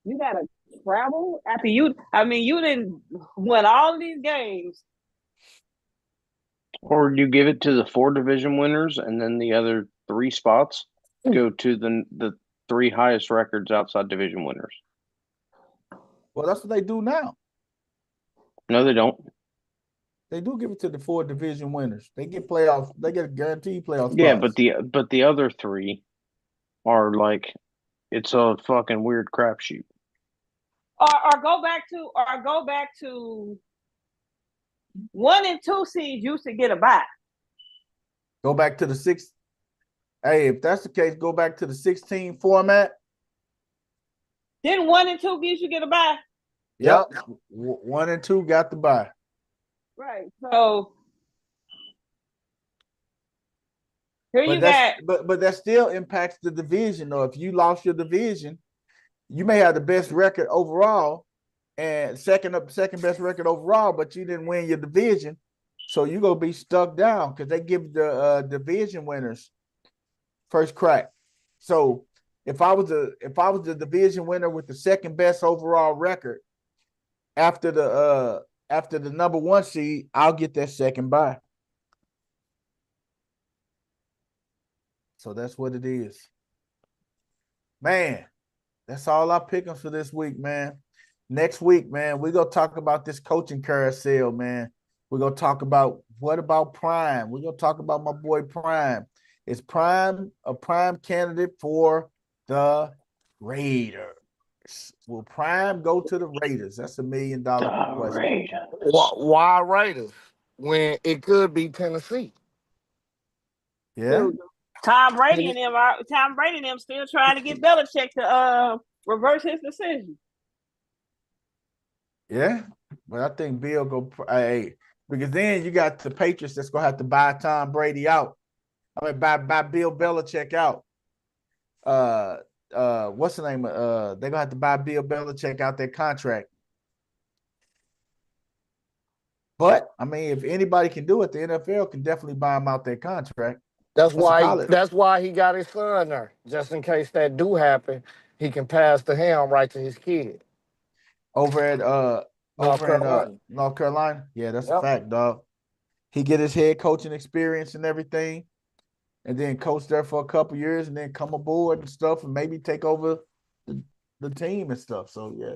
You got to travel after you. I mean, you didn't win all these games. Or you give it to the 4 division winners, and then the other 3 spots go to the 3 highest records outside division winners. Well, that's what they do now. No, they don't. They do give it to the 4 division winners. They get playoffs. They get a guaranteed playoff spots. Yeah, but the other 3 are like, it's a fucking weird crapshoot. Or go back to 1 and 2 seeds used to get a bye. Go back to the 6. Hey, if that's the case, go back to the 16 format. Didn't 1 and 2 used to get a bye? Yep. 1 and 2 got the bye. Right. So here you got. But that still impacts the division, though. If you lost your division, you may have the best record overall and second best record overall, but you didn't win your division, so you're gonna be stuck down because they give the division winners first crack. So if I was the division winner with the second best overall record after the number 1 seed, I'll get that second bye. So that's what it is, man. That's all I pick for this week, man. Next week, man, we're going to talk about this coaching carousel, man. We're going to talk about what about Prime? We're going to talk about my boy Prime. Is Prime a prime candidate for the Raiders? Will Prime go to the Raiders? That's $1 million question. Raiders. Why Raiders when it could be Tennessee? Yeah. Tom Brady and them still trying to get Belichick to reverse his decision. Yeah, but I think Bill because then you got the Patriots that's gonna have to buy Tom Brady out. I mean, buy Bill Belichick out. What's the name? They're gonna have to buy Bill Belichick out their contract. But I mean, if anybody can do it, the NFL can definitely buy him out their contract. That's why he got his son there, just in case that do happen. He can pass the helm right to his kid. Over at North Carolina. Yeah, that's a fact, dog. He get his head coaching experience and everything, and then coach there for a couple years, and then come aboard and stuff, and maybe take over the team and stuff. So yeah.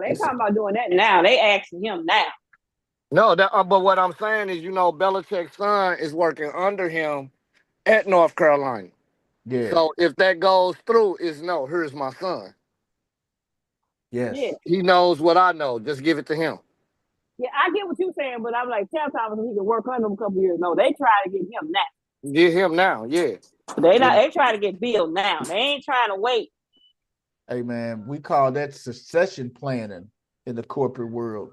They talking about doing that now. They asking him now. No, but what I'm saying is, Belichick's son is working under him at North Carolina. Yeah. So if that goes through, here's my son. Yes. Yeah. He knows what I know. Just give it to him. Yeah, I get what you're saying, but I'm like, tell Thomas he can work under him a couple years. No, they try to get him now. Get him now, yeah. They try to get Bill now. They ain't trying to wait. Hey man, we call that succession planning in the corporate world.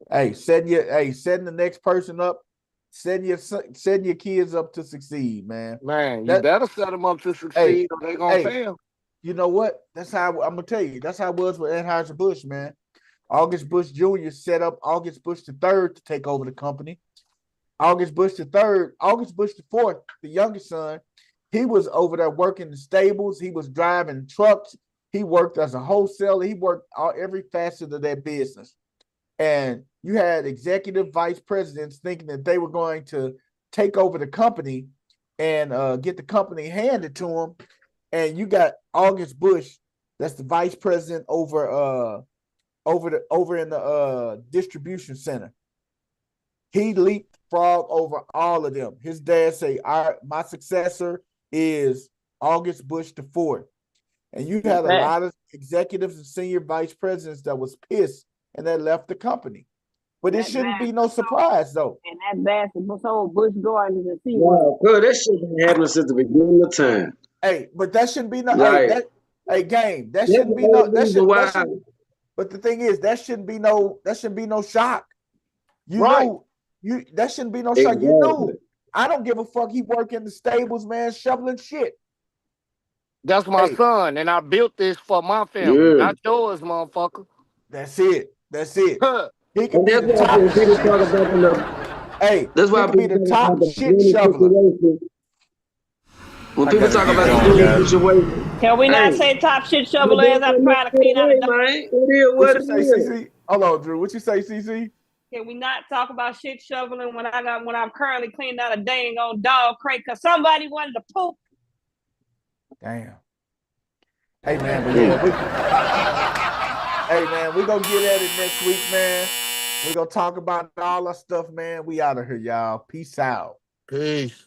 Hey, setting the next person up, setting your kids up to succeed, man. Man, you better set them up to succeed, or they're gonna fail. You know what? That's how I'm gonna tell you. That's how it was with Anheuser-Busch, man. August Busch Jr. set up August Busch III to take over the company. August Busch III, August Busch IV, the youngest son, he was over there working the stables. He was driving trucks. He worked as a wholesaler. He worked every facet of that business. And you had executive vice presidents thinking that they were going to take over the company and get the company handed to them. And you got August Busch, that's the vice president over in the distribution center. He leapfrogged over all of them. His dad say, my successor is August Busch IV. And you had a lot of executives and senior vice presidents that was pissed and that left the company. But it shouldn't be no surprise, though. And that bastard whole Busch Gardens and see. Wow, good. That shit been happening since the beginning of time. Hey, but that shouldn't be no. Right. Game. That shouldn't be no. But the thing is, that shouldn't be no. That shouldn't be no shock. That shouldn't be no shock. You know, I don't give a fuck. He work in the stables, man, shoveling shit. That's my Hey. son, and I built this for my family, Yeah. not yours, motherfucker. That's it. That's it. He can And be that's the why top when people shit. talk about the Hey, that's he why can be people the talk top about the shit winning shoveler. situation. When I people gotta talk get about the going, winning guys. situation, Can we not hey, say top shit but shoveler as I'm trying to clean out a dog? man. It is What what you it say, is. CC? Hold on, Drew. What you say, CC? Can we not talk about shit shoveling when I'm currently cleaning out a dang on dog crate because somebody wanted to poop? Damn. Hey man, but yeah, hey man, we gonna get at it next week, man. We gonna talk about all our stuff, man. We out of here, y'all. Peace out. Peace.